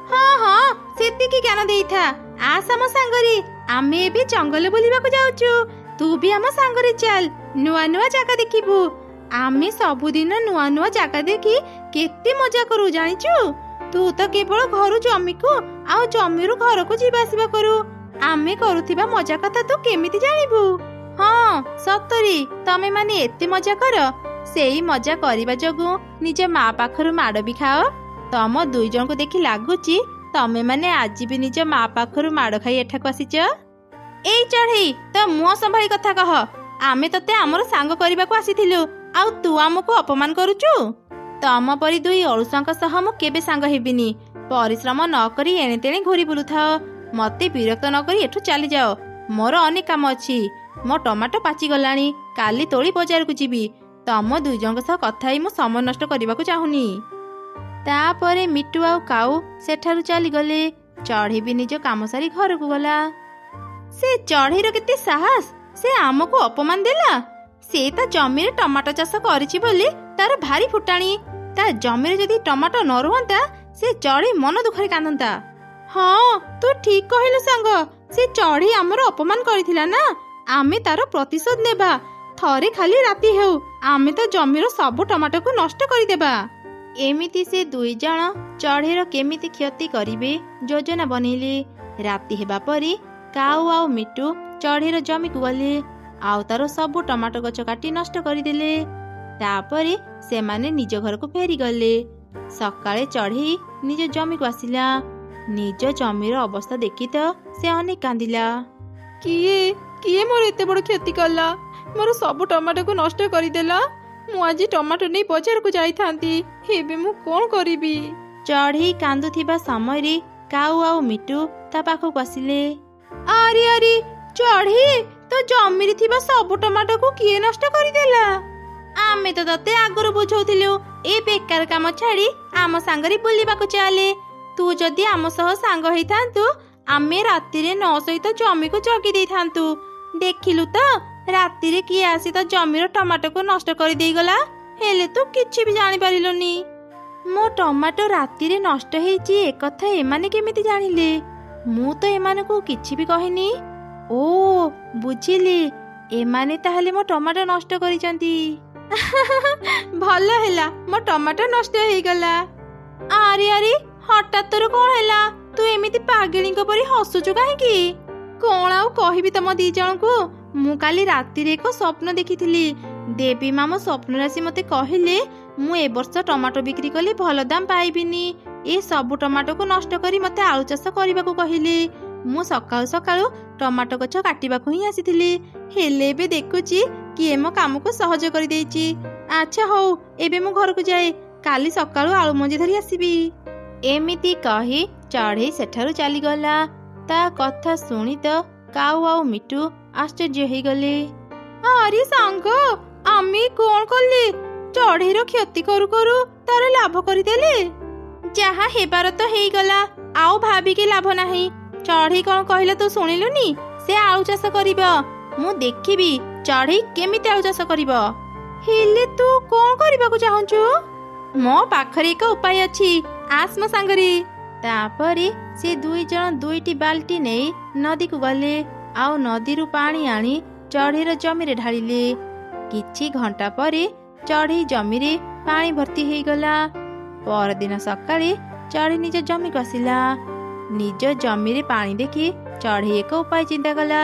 ହଁ ହଁ, ସେତିକି ଜ୍ଞାନ ଦେଇଥା। ଆସ ଆମ ସାଙ୍ଗରେ, ଆମେ ଏବେ ଜଙ୍ଗଲ ବୁଲିବାକୁ ଯାଉଛୁ। ତୁ ବି ଆମ ସାଙ୍ଗରେ ଚାଲ, ନୂଆ ନୂଆ ଜାଗା ଦେଖିବୁ। ଆମେ ସବୁଦିନ ନୂଆ ନୂଆ ଜାଗା ଦେଖି କେତେ ମଜା କରୁ ଜାଣିଛୁ? ତୁ ତ କେବଳ ଘରୁ ଜମିକୁ ଆଉ ଜମିରୁ ଘରକୁ ଯିବା ଆସିବା କରୁ। ଆମେ କରୁଥିବା ମଜା କଥା ତୁ କେମିତି ଜାଣିବୁ? ହଁ ସତରେ, ତମେ ମାନେ ଏତେ ମଜା କର। ସେଇ ମଜା କରିବା ଯୋଗୁଁ ନିଜ ମା ପାଖରୁ ମାଡ଼ ବି ଖାଅ। ତମ ଦୁଇ ଜଣଙ୍କୁ ଦେଖି ଲାଗୁଛି ତମେ ମାନେ ଆଜି ବି ନିଜ ମା ପାଖରୁ ମାଡ଼ ଖାଇ ଏଠାକୁ ଆସିଛ। ଏଇ ଚଢ଼େଇ, ତ ମୁହଁ ସମ୍ଭାଳି କଥା କହ। ଆମେ ତତେ ଆମର ସାଙ୍ଗ କରିବାକୁ ଆସିଥିଲୁ, ଆଉ ତୁ ଆମକୁ ଅପମାନ କରୁଛୁ। ତମ ପରି ଦୁଇ ଅଳୁଷଙ୍କ ସହ ମୁଁ କେବେ ସାଙ୍ଗ ହେବିନି। ପରିଶ୍ରମ ନ କରି ଏଣେ ତେଣେ ଘୁରି ବୁଲୁଥାଅ। ମତେ ବିରକ୍ତ ନ କରି ଏଠୁ ଚାଲିଯାଅ। ମୋର ଅନେକ କାମ ଅଛି। ମୋ ଟମାଟୋ ପାଚିଗଲାଣି, କାଲି ତୋଳି ବଜାରକୁ ଯିବି। ତମ ଦୁଇ ଜଣଙ୍କ ସହ କଥା ହେଇ ମୁଁ ସମୟ ନଷ୍ଟ କରିବାକୁ ଚାହୁଁନି। ତାପରେ ମିଟୁ ଆଉ କାଉ ସେଠାରୁ ଚାଲିଗଲେ। ଚଢ଼େଇ ବି ନିଜ କାମ ସାରି ଘରକୁ ଗଲା। ସେ ଚଢ଼େଇର କେତେ ସାହସ, ସେ ଆମକୁ ଅପମାନ ଦେଲା। ସେ ତା ଜମିରେ ଟମାଟୋ ଚାଷ କରିଛି ବୋଲି ତାର ଭାରି ଫୁଟାଣି। ତା ଜମିରେ ଯଦି ଟମାଟୋ ନ ରୁହନ୍ତା, ସେ ଚଢ଼େଇ ମନ ଦୁଃଖରେ କାନ୍ଦନ୍ତା। ହଁ, ତୁ ଠିକ କହିଲୁ ସାଙ୍ଗ, ସେ ଚଢ଼େଇ ଆମର ଅପମାନ କରିଥିଲା ନା, ଆମେ ତାର ପ୍ରତିଶୋଧ ନେବା। ଥରେ ଖାଲି ରାତି ହେଉ, ଆମେ ତ ଜମିର ସବୁ ଟମାଟୋକୁ ନଷ୍ଟ କରିଦେବା। ଏମିତି ସେ ଦୁଇ ଜଣ ଚଢ଼େଇର କେମିତି କ୍ଷତି କରିବେ ଯୋଜନା ବନେଇଲେ। ରାତି ହେବା ପରେ କାଉ ଆଉ ମିଟୁ ଚଢ଼େଇର ଜମିକୁ ଗଲେ, ଆଉ ତାର ସବୁ ଟମାଟୋ ଗଛ କାଟି ନଷ୍ଟ କରିଦେଲେ। ତାପରେ ସେମାନେ ନିଜ ଘରକୁ ଫେରିଗଲେ। ସକାଳେ ଚଢ଼େଇ ନିଜ ଜମିକୁ ଆସିଲା। ନିଜ ଜମିର ଅବସ୍ଥା ଦେଖି ତ ସେ ଅନେକ କାନ୍ଦିଲା। କିଏ ମୋର ଏତେ ବଡ଼ କ୍ଷତି କଲା? ମୋର ସବୁ ଟମାଟୋକୁ ନଷ୍ଟ କରିଦେଲା। ମୁଁ ଆଜି ଟମାଟୋ ନେଇ ବଜାରକୁ ଯାଇଥାନ୍ତି, ଏବେ ମୁଁ କଣ କରିବି? ଚଢ଼େଇ କାନ୍ଦୁଥିବା ସମୟରେ କାଉ ଆଉ ମିଟୁ ତା ପାଖକୁ ଆସିଲେ। ଆରେ ଆରେ, ଚଢ଼େଇ, ତୋ ଜମିରେ ଥିବା ସବୁ ଟମାଟୋକୁ କିଏ ନଷ୍ଟ କରିଦେଲା? ଆମେ ତ ତତେ ଆଗରୁ ବୁଝଉଥିଲୁ ଏ ବେକାର କାମ ଛାଡ଼ି ଆମ ସାଙ୍ଗରେ ବୁଲିବାକୁ ଚାଲେ। ତୁ ଯଦି ଆମ ସହ ସାଙ୍ଗ ହେଇଥାନ୍ତୁ ଆମେ ରାତିରେ ନ ସହିତ ଜମିକୁ ଜଗି ଦେଇଥାନ୍ତୁ। ଦେଖିଲୁ ତ ରାତିରେ କିଏ ଆସି ତ ଜମିର ଟମାଟୋକୁ ନଷ୍ଟ କରିଦେଇଗଲା। ହେଲେ ତୁ କିଛି ବି ଜାଣିପାରିଲୁନି। ମୋ ଟମାଟୋ ରାତିରେ ନଷ୍ଟ ହେଇଛି ଏକଥା ଏମାନେ କେମିତି ଜାଣିଲେ? ମୁଁ ତ ଏମାନଙ୍କୁ କିଛି ବି କହିନି। ଓ ବୁଝିଲି, ଏମାନେ ତାହେଲେ ମୋ ଟମାଟୋ ନଷ୍ଟ କରିଛନ୍ତି। ଭଲ ହେଲା, ମୋ ଟମାଟୋ ନଷ୍ଟ ହେଇଗଲା। ଆରେ ଆରେ, ହଠାତ୍ ତୋର କଣ ହେଲା? ତୁ ଏମିତି ପାଗିଳିଙ୍କ ପରି ହସୁଛୁ କାହିଁକି? କଣ ଆଉ କହିବି ତମ ଦି ଜଣଙ୍କୁ। ମୁଁ କାଲି ରାତିରେ ଏକ ସ୍ୱପ୍ନ ଦେଖିଥିଲି। ଦେବୀ ମା ମୋ ସ୍ୱପ୍ନରେ ଆସି ମତେ କହିଲେ ମୁଁ ଏ ବର୍ଷ ଟମାଟୋ ବିକ୍ରି କଲେ ଭଲ ଦାମ ପାଇବିନି। ଏ ସବୁ ଟମାଟୋକୁ ନଷ୍ଟ କରି ମତେ ଆଳୁ ଚାଷ କରିବାକୁ କହିଲେ। ମୁଁ ସକାଳୁ ସକାଳୁ ଟମାଟୋ ଗଛ କାଟିବାକୁ ହିଁ ଆସିଥିଲି। ହେଲେ ଏବେ ଦେଖୁଛି କିଏ ମୋ କାମକୁ ସହଜ କରିଦେଇଛି। ଆଚ୍ଛା ହଉ, ଏବେ ମୁଁ ଘରକୁ ଯାଏ। କାଲି ସକାଳୁ ଆଳୁ ମଞ୍ଜି ଧରି ଆସିବି। ଏମିତି କହି ଚଢ଼େଇ ସେଠାରୁ ଚାଲିଗଲା। ତା କଥା ଶୁଣି ତ କାଉ ଆଉ ମିଟୁ ଆଶ୍ଚର୍ଯ୍ୟ ହେଇଗଲେ। ଆରେ ସାଙ୍ଗ, ଆମେ କଣ କଲେ? ଚଢ଼େଇର କ୍ଷତି କରୁ କରୁ ତାର ଲାଭ କରିଦେଲେ। ଯାହା ହେବାର ତ ହେଇଗଲା, ଆଉ ଭାବିକି ଲାଭ ନାହିଁ। ଚଢ଼େଇ କଣ କହିଲା ତୁ ଶୁଣିଲୁନି? ସେ ଆଳୁ ଚାଷ କରିବ। ମୁଁ ଦେଖିବି ଚଢ଼େଇ କେମିତି ଆଳୁ ଚାଷ କରିବ। ହେଲେ ତୁ କଣ କରିବାକୁ ଚାହୁଁଛୁ? ମୋ ପାଖରେ ଏକ ଉପାୟ ଅଛି, ଆସ ମୋ ସାଙ୍ଗରେ। ତାପରେ ସେ ଦୁଇ ଜଣ ଦୁଇଟି ବାଲ୍ଟି ନେଇ ନଦୀକୁ ଗଲେ ଆଉ ନଦୀରୁ ପାଣି ଆଣି ଚଢ଼େଇର ଜମିରେ ଢାଳିଲେ। କିଛି ଘଣ୍ଟା ପରେ ଚଢ଼େଇ ଜମିରେ ପାଣି ଭର୍ତ୍ତି ହେଇଗଲା। ପରଦିନ ସକାଳେ ଚଢ଼େଇ ନିଜ ଜମିକୁ ଆସିଲା। ନିଜ ଜମିରେ ପାଣି ଦେଖି ଚଢ଼େଇ ଏକ ଉପାୟ ଚିନ୍ତା କଲା।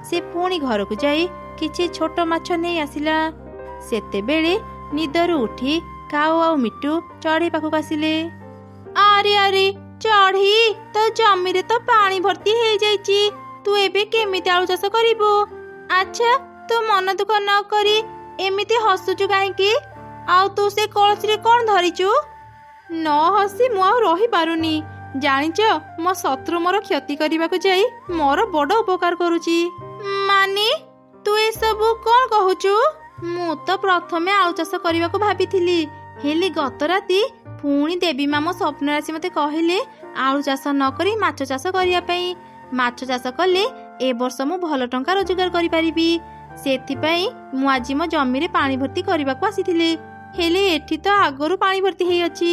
ସେ ପୁଣି ଘରକୁ ଯାଇ କିଛି ଛୋଟ ମାଛ ନେଇ ଆସିଲା। ସେତେବେଳେ ନିଦରୁ ଉଠି କାଉ ଆଉ ମିଟୁ ଚଢ଼େଇ ପାଖକୁ ଆସିଲେ। ଆରେ ଆରେ ଚଢ଼େଇ, ତୋ ଜମିରେ ତ ପାଣି ଭର୍ତ୍ତି ହେଇଯାଇଛି। ତୁ ଏବେ କେମିତି ଆଳୁ ଚାଷ କରିବୁ? ଆଚ୍ଛା, ତୁ ମନ ଦୁଃଖ ନ କରି ଏମିତି ହସୁଛୁ କାହିଁକି? ଆଉ ତୁ ସେ କଳସିରେ କଣ ଧରିଛୁ? ନ ହସି ମୁଁ ଆଉ ରହିପାରୁନି। ଜାଣିଛ, ମୋ ଶତ୍ରୁ ମୋର କ୍ଷତି କରିବାକୁ ଯାଇ ମୋର ବଡ଼ ଉପକାର କରୁଛି। ମାନେ ତୁ ଏସବୁ କଣ କହୁଛୁ? ମୁଁ ତ ପ୍ରଥମେ ଆଳୁ ଚାଷ କରିବାକୁ ଭାବିଥିଲି। ହେଲେ ଗତ ରାତି ପୁଣି ଦେବୀ ମା ମୋ ସ୍ୱପ୍ନରେ ଆସି ମତେ କହିଲେ ଆଳୁ ଚାଷ ନ କରି ମାଛ ଚାଷ କରିବା ପାଇଁ। ମାଛ ଚାଷ କଲେ ଏ ବର୍ଷ ମୁଁ ଭଲ ଟଙ୍କା ରୋଜଗାର କରିପାରିବି। ସେଥିପାଇଁ ମୁଁ ଆଜି ମୋ ଜମିରେ ପାଣି ଭର୍ତ୍ତି କରିବାକୁ ଆସିଥିଲି। ହେଲେ ଏଠି ତ ଆଗରୁ ପାଣି ଭର୍ତ୍ତି ହେଇଅଛି।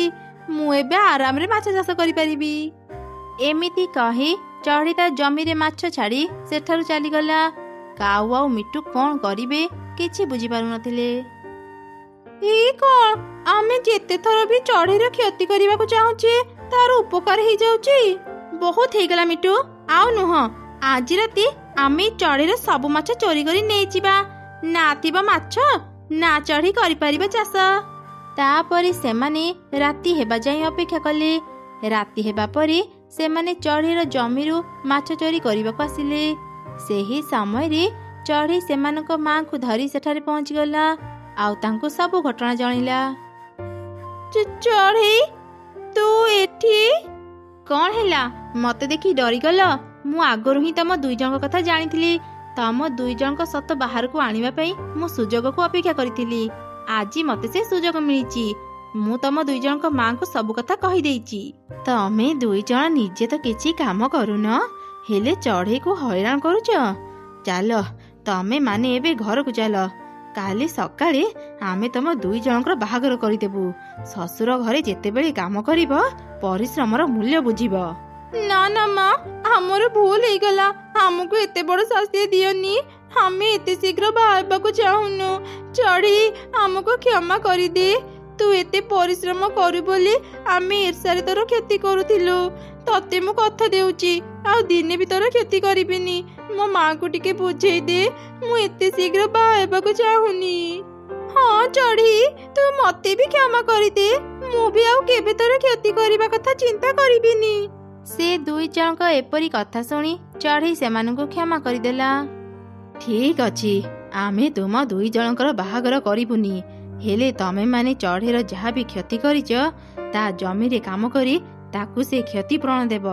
ମୁଁ ଏବେ ଆରାମରେ ମାଛ ଚାଷ କରିପାରିବି। ଏମିତି କହି ଚଢ଼େଇ ତା ଜମିରେ ମାଛ ଛାଡ଼ି ସେଠାରୁ ଚାଲିଗଲା। କାଉ ଆଉ ମିଟୁ କଣ କରିବେ କିଛି ବୁଝିପାରୁନଥିଲେ। ଏଇ କଣ, ଆମେ ଯେତେ ଥର ବି ଚଢ଼େଇର କ୍ଷତି କରିବାକୁ ଚାହୁଁଛେ ତାର ଉପକାର ହେଇଯାଉଛି। ବହୁତ ହେଇଗଲା ମିଟୁ, ଆଉ ନୁହଁ। ଆଜି ରାତି ଆମେ ଚଢ଼େଇର ସବୁ ମାଛ ଚୋରି କରି ନେଇଯିବା। ନା ଥିବ ମାଛ, ନା ଚଢ଼େଇ କରିପାରିବ ଚାଷ। ତାପରେ ସେମାନେ ରାତି ହେବା ଯାଏଁ ଅପେକ୍ଷା କଲେ। ରାତି ହେବା ପରେ ସେମାନେ ଚଢ଼େଇର ଜମିରୁ ମାଛ ଚୋରି କରିବାକୁ ଆସିଲେ। ସେହି ସମୟରେ ଚଢ଼େଇ ସେମାନଙ୍କ ମାଙ୍କୁ ଧରି ସେଠାରେ ପହଞ୍ଚିଗଲା ଆଉ ତାଙ୍କୁ ସବୁ ଘଟଣା ଜଣାଇଲା। ଚଢ଼େଇ, ତୁ ଏଠି କଣ ହେଲା? ମତେ ଦେଖି ଡରିଗଲ? ମୁଁ ଆଗରୁ ହିଁ ତମ ଦୁଇ ଜଣଙ୍କ କଥା ଜାଣିଥିଲି। ତମ ଦୁଇ ଜଣଙ୍କ ସତ ବାହାରକୁ ଆଣିବା ପାଇଁ ମୁଁ ସୁଯୋଗକୁ ଅପେକ୍ଷା କରିଥିଲି। ଆଜି ମତେ ସେ ସୁଯୋଗ ମିଳିଛି। ମୁଁ ତମ ଦୁଇ ଜଣଙ୍କ ମାଙ୍କୁ ସବୁ କଥା କହିଦେଇଛି। ତମେ ଦୁଇ ଜଣ ନିଜେ ତ କିଛି କାମ କରୁନ, ହେଲେ ଚଢ଼େଇକୁ ହଇରାଣ କରୁଛ। ଚାଲ, ତମେ ମାନେ ଏବେ ଘରକୁ ଚାଲ। କାଲି ସକାଳେ ଆମେ ତମ ଦୁଇ ଜଣଙ୍କର ବାହାଘର କରିଦେବୁ। ଶ୍ୱଶୁର ଘରେ ଯେତେବେଳେ କାମ କରିବ ପରିଶ୍ରମର ମୂଲ୍ୟ ବୁଝିବ। ନା ନା ମା, ଆମର ଭୁଲ ହେଇଗଲା। ଆମକୁ ଏତେ ବଡ଼ ଶାସ୍ତି ଦିଅନି। ଆମେ ଏତେ ଶୀଘ୍ର ବାହା ହେବାକୁ ଚାହୁଁନୁ। ଚଢ଼େଇ, ଆମକୁ କ୍ଷମା କରିଦେ। ତୁ ଏତେ ପରିଶ୍ରମ କରୁ ବୋଲି ଆମେ ଈର୍ଷାରେ ତୋର କ୍ଷତି କରୁଥିଲୁ। ତତେ ମୁଁ କଥା ଦେଉଛି, ଆଉ ଦିନେ ବି ତୋର କ୍ଷତି କରିବିନି। ମୋ ମାଙ୍କୁ ଟିକେ ବୁଝେଇ ଦେ। ମୁଁ ଏତେ ଶୀଘ୍ର ବାହା ହେବାକୁ ଚାହୁଁନି। ହଁ ଚଢ଼େଇ, ତୁ ମତେ ବି କ୍ଷମା କରିଦେ। ମୁଁ ବି ଆଉ କେବେ ତୋର କ୍ଷତି କରିବା କଥା ଚିନ୍ତା କରିବିନି। ସେ ଦୁଇ ଜଣଙ୍କ ଏପରି କଥା ଶୁଣି ଚଢ଼େଇ ସେମାନଙ୍କୁ କ୍ଷମା କରିଦେଲା। ଠିକ ଅଛି, ଆମେ ତୁମ ଦୁଇ ଜଣଙ୍କର ବାହାଘର କରିବୁନି। ହେଲେ ତମେ ମାନେ ଚଢ଼େଇର ଯାହା ବି କ୍ଷତି କରିଛ ତା ଜମିରେ କାମ କରି ତାକୁ ସେ କ୍ଷତି ପୂରଣ ଦେବ।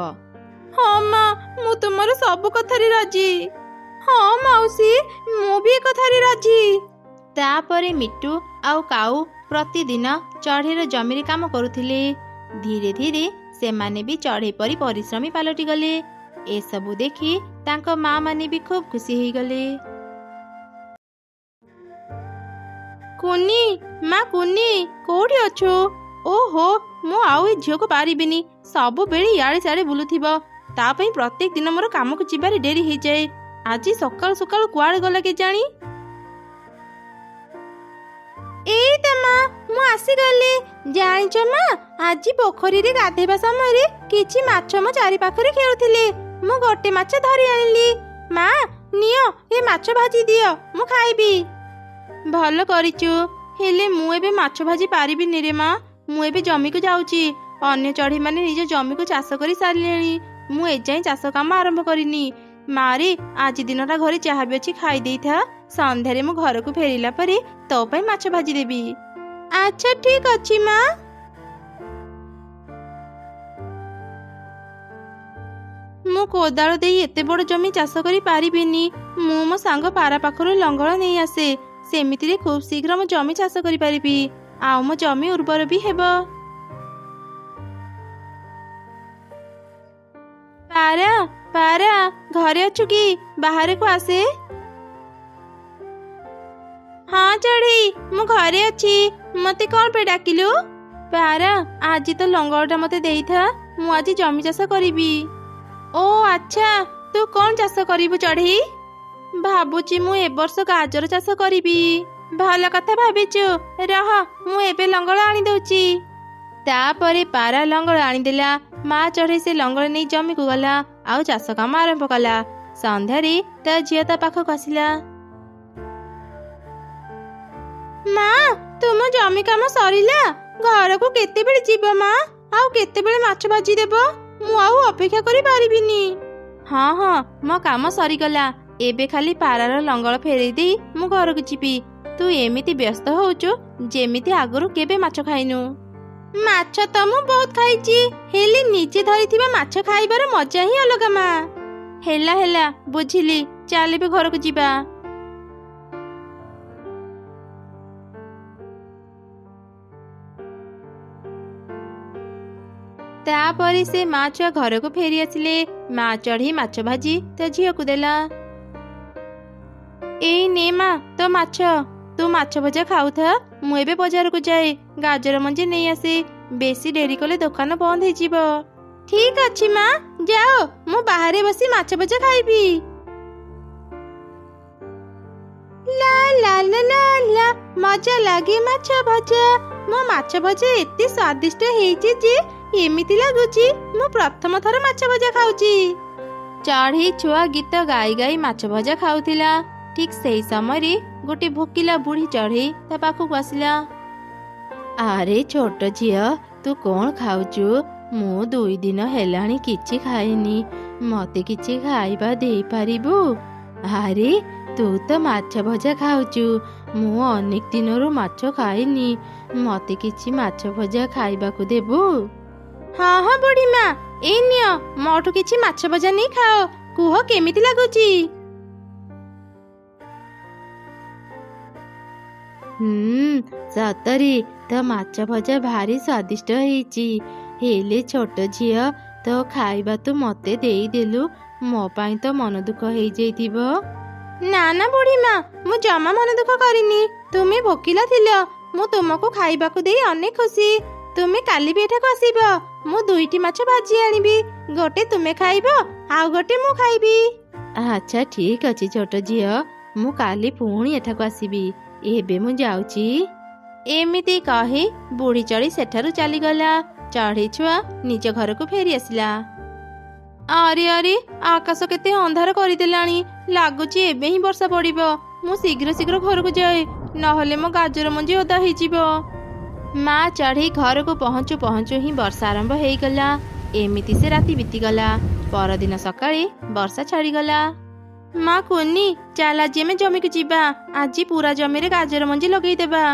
ହଁ ମା, ମୁଁ ତୁମର ସବୁ କଥାରେ ରାଜି। ହଁ ମାଉସୀ, ମୁଁ ବି ଏ କଥାରେ ରାଜି। ତାପରେ ମିଟୁ ଆଉ କାଉ ପ୍ରତିଦିନ ଚଢ଼େଇର ଜମିରେ କାମ କରୁଥିଲେ। ଧୀରେ ଧୀରେ ସେମାନେ ବି ଚଢ଼େଇ ପରି ପରିଶ୍ରମୀ ପାଲଟି ଗଲେ। ଏସବୁ ଦେଖି ତାଙ୍କ ମା ମାନେ ବି ଖୁବ୍ ଖୁସି ହେଇଗଲେ। କୁନି, ମା କୁନି, କୋଉଠି ଅଛୁ? ଓହୋ, ମୁଁ ଆଉ ଏ ଝିଅକୁ ପାରିବିନି। ସବୁବେଳେ ଇଆଡ଼େ ସିଆଡ଼େ ବୁଲୁଥିବ। ତା ପାଇଁ ପ୍ରତ୍ୟେକ ଦିନ ମୋର କାମକୁ ଯିବାରେ ଡେରି ହେଇଯାଏ। ଆଜି ସକାଳୁ ସକାଳୁ କୁଆଡ଼େ ଗଲା କେଜାଣି? ଏଇ ତ ମା, ମୁଁ ଆସିଗଲି। ଜାଣିଛ ମା, ଆଜି ପୋଖରୀରେ ଗାଧେଇବା ସମୟରେ କିଛି ମାଛ ମୋ ଚାରି ପାଖରେ ଖେଳୁଥିଲେ। ମୁଁ ଗୋଟେ ମାଛ ଧରି ଆଣିଲି। ମା, ନିଅ, ଏ ମାଛ ଭାଜି ଦିଅ, ମୁଁ ଖାଇବି। ଭଲ କରିଛୁ, ହେଲେ ମୁଁ ଏବେ ମାଛ ଭାଜି ପାରିବିନି ରେ ମା। ମୁଁ ଏବେ ଜମିକୁ ଯାଉଛି। ଅନ୍ୟ ଚଢ଼େଇମାନେ ନିଜ ଜମିକୁ ଚାଷ କରି ସାରିଲେଣି। ମୁଁ ଏଯାଏଁ ଚାଷ କାମ ଆରମ୍ଭ କରିନି। ମାରେ, ଆଜି ଦିନଟା ଘରେ ଯାହା ବି ଅଛି ଖାଇ ଦେଇଥା। ସନ୍ଧ୍ୟାରେ ମୁଁ ଘରକୁ ଫେରିଲା ପରେ ତୋ ପାଇଁ ମାଛ ଭାଜି ଦେବି। ଆଚ୍ଛା, ଠିକ୍ ଅଛି ମା। ମୁଁ କୋଦାଳ ଦେଇ ଏତେ ବଡ଼ ଜମି ଚାଷ କରି ପାରିବିନି। ମୁଁ ମୋ ସାଙ୍ଗ ପାରା ପାଖରୁ ଲଙ୍ଗଳ ନେଇ ଆସେ। ସେମିତିରେ ଖୁବ୍ ଶୀଘ୍ର ମୁଁ ଜମି ଚାଷ କରିପାରିବି, ଆଉ ମୋ ଜମି ଉର୍ବର ବି ହେବ। ପାରା, ପାରା, ଘରେ ଅଛୁ କି? ବାହାରକୁ ଆସେ। ହଁ ଚଢ଼େଇ, ମୁଁ ଘରେ ଅଛି। ମତେ କଣ ପାଇଁ ଡାକିଲୁ? ପାରା, ଆଜି ତ ଲଙ୍ଗଳଟା ମତେ ଦେଇଥା। ମୁଁ ଆଜି ଜମି ଚାଷ କରିବି। ଓ ଆଚ୍ଛା, ତୁ କଣ ଚାଷ କରିବୁ ଚଢ଼େଇ? ଭାବୁଛି ମୁଁ ଏ ବର୍ଷ ଗାଜର ଚାଷ କରିବି। ଭଲ କଥା ଭାବିଛୁ। ରହ, ମୁଁ ଏବେ ଲଙ୍ଗଳ ଆଣିଦଉଛି। ତାପରେ ପାରା ଲଙ୍ଗଳ ଆଣିଦେଲା। ମା ଚଢ଼େଇ ସେ ଲଙ୍ଗଳ ନେଇ ଜମିକୁ ଗଲା ଆଉ ଚାଷ କାମ ଆରମ୍ଭ କଲା। ସନ୍ଧ୍ୟାରେ ତା ଝିଅ ତା ପାଖକୁ ଆସିଲା। ମା, ତୁମ ଜମି କାମ ସରିଲା? ଘରକୁ କେତେବେଳେ ଯିବ ମା? ଆଉ କେତେବେଳେ ମାଛ ଭାଜି ଦେବ? ମୁଁ ଆଉ ଅପେକ୍ଷା କରି ପାରିବିନି। ହଁ ହଁ, ମୋ କାମ ସରିଗଲା। ଏବେ ଖାଲି ପାରାର ଲଙ୍ଗଳ ଫେରେଇ ଦେଇ ମୁଁ ଘରକୁ ଯିବି। ତୁ ଏମିତି ବ୍ୟସ୍ତ ହଉଛୁ ଯେମିତି ଆଗରୁ କେବେ ମାଛ ଖାଇନୁ। ମାଛ ତ ମୁଁ ବହୁତ ଖାଇଛି, ହେଲେ ନିଜେ ଧରିଥିବା ମାଛ ଖାଇବାର ମଜା ହିଁ ଅଲଗା ମା। ହେଲା ହେଲା, ବୁଝିଲି। ଚାଲ ଏବେ ଘରକୁ ଯିବା। ତାପରେ ସେ ମା ଛୁଆ ଘରକୁ ଫେରି ଆସିଲେ। ମା ଚଢ଼େଇ ମାଛ ଭାଜି ତା ଝିଅକୁ ଦେଲା। ଏଇ ନେ ମା, ତୋ ମାଛ। ତୁ ମାଛ ଭଜା ଖାଉଥା। ମୁଁ ଏବେ ବଜାରକୁ ଯାଏ ଗାଜର ମଞ୍ଜି ନେଇ ଆସେ। ବେଶୀ ଡେରି କଲେ ଦୋକାନ ବନ୍ଦ ହେଇଯିବ। ଠିକ୍ ଅଛି ମା, ଯାଅ। ମୁଁ ବାହାରେ ବସି ମାଛ ଭଜା ଖାଇବି। ଲା ଲା ଲା ଲା ଲା, ମଜା ଲାଗେ ମାଛ ଭଜା। ମୋ ମାଛ ଭଜା ଏତେ ସ୍ୱାଦିଷ୍ଟ ହେଇଛି ଯେ ଏମିତି ଲାଗୁଛି ମୁଁ ପ୍ରଥମ ଥର ମାଛ ଭଜା ଖାଉଛି। ଚଢ଼େଇ ଛୁଆ ଗୀତ ଗାଇ ଗାଇ ମାଛ ଭଜା ଖାଉଥିଲା। ଠିକ୍ ସେହି ସମୟରେ ଗୋଟେ ଭୋକିଲା ବୁଢ଼ୀ ଚଢ଼େଇ ତା ପାଖକୁ ଆସିଲା। ଆରେ ଛୋଟ ଝିଅ, ତୁ କଣ ଖାଉଛୁ? ମୁଁ 2 ଦିନ ହେଲାଣି କିଛି ଖାଇନି। ମତେ କିଛି ଖାଇବା ଦେଇପାରିବୁ? ଆରେ, ତୁ ତ ମାଛ ଭଜା ଖାଉଛୁ। ମୁଁ ଅନେକ ଦିନରୁ ମାଛ ଖାଇନି। ମତେ କିଛି ମାଛ ଭଜା ଖାଇବାକୁ ଦେବୁ? ହଁ ହଁ ବୁଢ଼ୀ ମା, ଏଇ ନିଅ, ମୋଠୁ କିଛି ମାଛ ଭଜା ନେଇ ଖାଅ। କୁହ କେମିତି ଲାଗୁଛି? ସତରେ ତ ମାଛ ଭଜା ଭାରି ସ୍ୱାଦିଷ୍ଟ ହେଇଛି। ହେଲେ ଛୋଟ ଝିଅ, ତୋ ଖାଇବା ତୁ ମତେ ଦେଇଦେଲୁ। ମୋ ପାଇଁ ତ ମନ ଦୁଃଖ ହେଇଯାଇଥିବ। ନା ନା ବୁଢ଼ୀ ମା, ମୁଁ ଜମା ମନ ଦୁଃଖ କରିନି। ତୁମେ ଭୋକିଲା ଥିଲ, ମୁଁ ତୁମକୁ ଖାଇବାକୁ ଦେଇ ଅନେକ ଖୁସି। ତୁମେ କାଲି ବି ଏଠାକୁ ଆସିବ। ମୁଁ 2ଟି ମାଛ ଭାଜି ଆଣିବି। ଗୋଟେ ତୁମେ ଖାଇବ, ଆଉ ଗୋଟେ ମୁଁ ଖାଇବି। ଆଚ୍ଛା, ଠିକ୍ ଅଛି ଛୋଟ ଝିଅ। ମୁଁ କାଲି ପୁଣି ଏଠାକୁ ଆସିବି। ଏବେ ମୁଁ ଯାଉଛି। ଏମିତି କହି ବୁଢ଼ୀ ଚଢ଼େଇ ସେଠାରୁ ଚାଲିଗଲା। ଚଢ଼େଇ ଛୁଆ ନିଜ ଘରକୁ ଫେରି ଆସିଲା। ଆରେ ଆରେ, ଆକାଶ କେତେ ଅନ୍ଧାର କରିଦେଲାଣି। ଲାଗୁଛି ଏବେ ହିଁ ବର୍ଷା ପଡ଼ିବ। ମୁଁ ଶୀଘ୍ର ଶୀଘ୍ର ଘରକୁ ଯାଏ, ନହେଲେ ମୋ ଗାଜର ମଞ୍ଜି ଓଦା ହେଇଯିବ। ମା ଚଢ଼େଇ ଘରକୁ ପହଞ୍ଚୁ ପହଞ୍ଚୁ ହିଁ ବର୍ଷା ଆରମ୍ଭ ହେଇଗଲା। ଏମିତି ସେ ରାତି ବିତିଗଲା। ପରଦିନ ସକାଳେ ବର୍ଷା ଛାଡ଼ିଗଲା। ମା କୁନି, ଚାଲ ଆଜି ଆମେ ଜମିକୁ ଯିବା। ଆଜି ପୁରା ଜମିରେ ଗାଜର ମଞ୍ଜି ଲଗେଇଦେବା।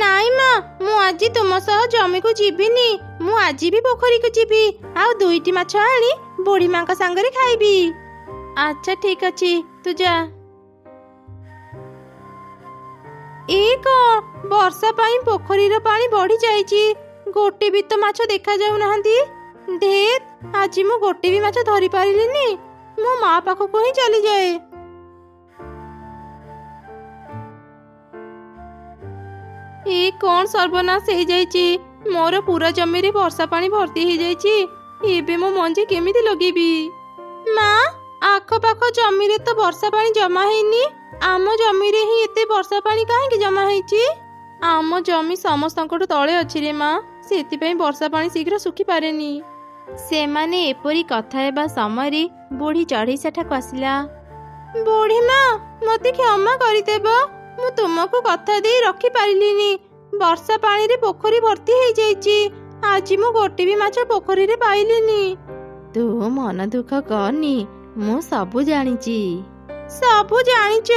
ନାଇଁ ମା, ମୁଁ ଆଜି ତୁମ ସହ ଜମିକୁ ଯିବିନି। ମୁଁ ଆଜି ବି ପୋଖରୀକୁ ଯିବି ଆଉ 2ଟି ମାଛ ଆଣି ବୁଢ଼ୀ ମାଙ୍କ ସାଙ୍ଗରେ ଖାଇବି। ଆଚ୍ଛା ଠିକ୍ ଅଛି, ତୁ ଯା। ଏ କଣ ବର୍ଷା ପାଇଁ ପୋଖରୀର ପାଣି ବଢି ଯାଇଛି। ଗୋଟେ ବି ତ ମାଛ ଦେଖା ଯାଉନାହାନ୍ତି। ଧେତ୍, ଆଜି ମୁଁ ଗୋଟେ ବି ମାଛ ଧରି ପାରିଲିନି। ମୋ ମା ପାଖକୁ ହିଁ ଚାଲିଯାଏ। ଏ କଣ ସର୍ବନାଶ ହେଇଯାଇଛି। ମୋର ପୁରା ଜମିରେ ବର୍ଷା ପାଣି ଭର୍ତ୍ତି ହେଇଯାଇଛି। ଏବେ ମୋ ମଞ୍ଜି କେମିତି ଲଗେଇବି? ମା, ଆଖପାଖ ଜମିରେ ତ ବର୍ଷା ପାଣି ଜମା ହେଇନି। ଆମ ଜମିରେ ହିଁ ଏତେ ବର୍ଷା ପାଣି କାହିଁକି ଜମା ହେଇଛି? ଆମ ଜମି ସମସ୍ତଙ୍କଠୁ ତଳେ ଅଛି ରେ ମା, ସେଥିପାଇଁ ବର୍ଷା ପାଣି ଶୀଘ୍ର ଶୁଖି ପାରେନି। ସେମାନେ ଏପରି କଥା ହେବା ସମୟରେ ବୁଢ଼ୀ ଚଢ଼େଇ ସେଠାକୁ ଆସିଲା। ବୁଢ଼ୀ ମା, ମୋତେ କ୍ଷମା କରିଦେବ। ମୁଁ ତୁମକୁ କଥା ଦେଇ ରଖିପାରିଲିନି। ବର୍ଷା ପାଣିରେ ପୋଖରୀ ଭର୍ତ୍ତି ହେଇଯାଇଛି। ଆଜି ମୁଁ ଗୋଟେ ବି ମାଛ ପୋଖରୀରେ ପାଇଲିନି। ତୁ ମନ ଦୁଃଖ କରନି, ମୁଁ ସବୁ ଜାଣିଛି। ସବୁ ଜାଣିଛ?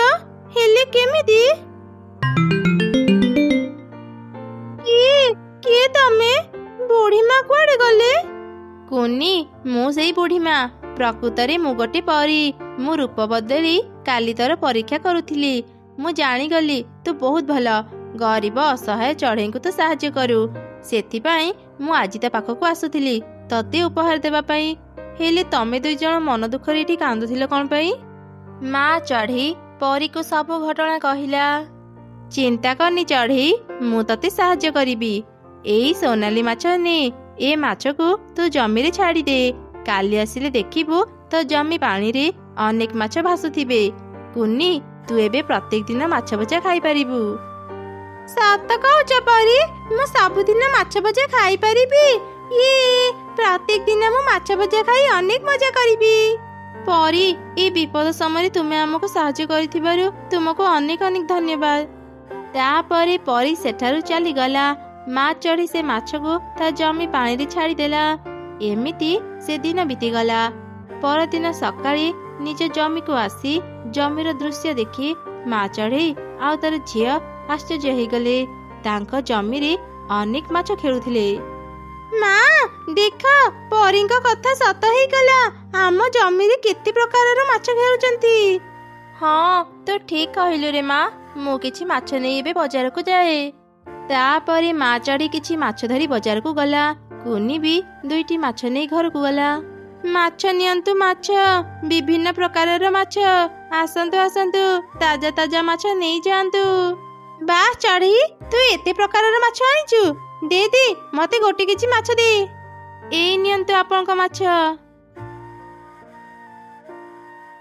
ହେଲେ କେମିତି? କିଏ ତମେ? ବୁଢ଼ୀ ମା କୁଆଡେ ଗଲେ? କୁନି, ମୁଁ ସେଇ ବୁଢ଼ୀ ମା। ପ୍ରକୃତରେ ମୁଁ ଗୋଟେ ପରୀ। ମୁଁ ରୂପ ବଦଳି କାଲି ତୋର ପରୀକ୍ଷା କରୁଥିଲି। ମୁଁ ଜାଣିଗଲି ତୁ ବହୁତ ଭଲ, ଗରିବ ଅସହାୟ ଚଢ଼େଇଙ୍କୁ ତୁ ସାହାଯ୍ୟ କରୁ। ସେଥିପାଇଁ ମୁଁ ଆଜି ତା ପାଖକୁ ଆସୁଥିଲି ତତେ ଉପହାର ଦେବା ପାଇଁ। ହେଲେ ତମେ ଦୁଇ ଜଣ ମନ ଦୁଃଖରେ ଏଠି କାନ୍ଦୁଥିଲ କଣ ପାଇଁ? ମା ଚଢ଼େଇ ପରୀକୁ ସବୁ ଘଟଣା କହିଲା। ଚିନ୍ତା କରନି ଚଢ଼େଇ, ମୁଁ ତତେ ସାହାଯ୍ୟ କରିବି। ଏଇ ସୋନାଲି ମାଛ ନେ, ଏ ମାଛକୁ ତୁ ଜମିରେ ଛାଡ଼ିଦେ। କାଲି ଆସିଲେ ଦେଖିବୁ ତୋ ଜମି ପାଣିରେ ଅନେକ ମାଛ ଭାସୁଥିବେ। କୁନି, ତୁ ଏବେ ପ୍ରତ୍ୟେକ ଦିନ ମାଛ ଭଜା ଖାଇପାରିବୁ। ସତ କହୁଛ ପରୀ? ମୁଁ ସବୁଦିନ ମାଛ ଭଜା ଖାଇପାରିବି? ପ୍ରତ୍ୟେକ ଦିନ ମୁଁ ମାଛ ଭଜା ଖାଇ ଅନେକ ମଜା କରିବି। ପରୀ, ଏ ବିପଦ ସମୟରେ ତୁମେ ଆମକୁ ସାହାଯ୍ୟ କରିଥିବାରୁ ତୁମକୁ ଅନେକ ଅନେକ ଧନ୍ୟବାଦ। ତାପରେ ପରୀ ସେଠାରୁ ଚାଲିଗଲା। ମା ଚଢ଼େଇ ସେ ମାଛକୁ ତା ଜମି ପାଣିରେ ଛାଡ଼ିଦେଲା। ଏମିତି ସେ ଦିନ ବିତିଗଲା। ପରଦିନ ସକାଳେ ନିଜ ଜମିକୁ ଆସି ଜମିର ଦୃଶ୍ୟ ଦେଖି ମା ଚଢ଼େଇ ଆଉ ତାର ଝିଅ ଆଶ୍ଚର୍ଯ୍ୟ ହେଇଗଲେ। ତାଙ୍କ ଜମିରେ ଅନେକ ମାଛ ଖେଳୁଥିଲେ। ମା, ଦେଖ, ପରୀଙ୍କ କଥା ସତ ହେଇଗଲା। ଆମ ଜମିରେ କେତେ ପ୍ରକାରର ମାଛ ଖେଳୁଛନ୍ତି। ହଁ, ତୁ ଠିକ କହିଲୁ ରେ ମା। ମୁଁ କିଛି ମାଛ ନେଇ ଏବେ ବଜାରକୁ ଯାଏ। ତାପରେ ମା ଚଢ଼େଇ କିଛି ମାଛ ଧରି ବଜାରକୁ ଗଲା। କୁନି ବି ଦୁଇଟି ମାଛ ନେଇ ଘରକୁ ଗଲା। ମାଛ ନିଅନ୍ତୁ, ମାଛ, ବିଭିନ୍ନ ପ୍ରକାରର ମାଛ। ଆସନ୍ତୁ ଆସନ୍ତୁ, ତାଜା ତାଜା ମାଛ ନେଇଯାଆନ୍ତୁ। ବାଃ ଚଢ଼େଇ, ତୁ ଏତେ ପ୍ରକାରର ମାଛ ଆଣିଛୁ। ଦେ ଦେ, ମତେ ଗୋଟେ କିଛି ମାଛ ଦେ। ଏଇ ନିଅନ୍ତୁ ଆପଣଙ୍କ ମାଛ।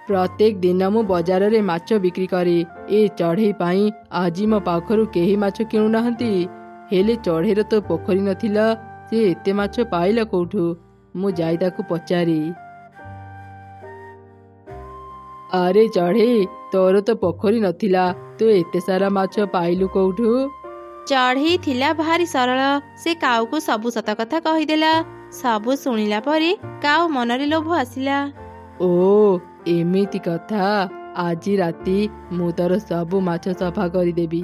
ପ୍ରତ୍ୟେକ ଦିନ ମୁଁ ବଜାରରେ ମାଛ ବିକ୍ରି କରେ। ଏ ଚଢ଼େଇ ପାଇଁ ଆଜି ମୋ ପାଖରୁ କେହି ମାଛ କିଣୁନାହାନ୍ତି। ହେଲେ ଚଢ଼େଇର ତ ପୋଖରୀ ନଥିଲା, ସେ ଏତେ ମାଛ ପାଇଲା କୋଉଠୁ? ମୁଁ ଯାଇ ତାକୁ ପଚାରି। ଆରେ ଚଢ଼େଇ, ତୋର ତ ପୋଖରୀ ନଥିଲା, ତୁ ଏତେ ସାରା ମାଛ ପାଇଲୁ କୋଉଠୁ? ଚଢ଼େଇ ଥିଲା ଭାରି ସରଳ। ସେ କାଉକୁ ସବୁ ସତ କଥା କହିଦେଲା। ସବୁ ଶୁଣିଲା ପରେ କାଉ ମନରେ ଲୋଭ ଆସିଲା। ଓ, ଏମିତି କଥା। ଆଜି ରାତି ମୁଁ ତୋର ସବୁ ମାଛ ସଫା କରିଦେବି।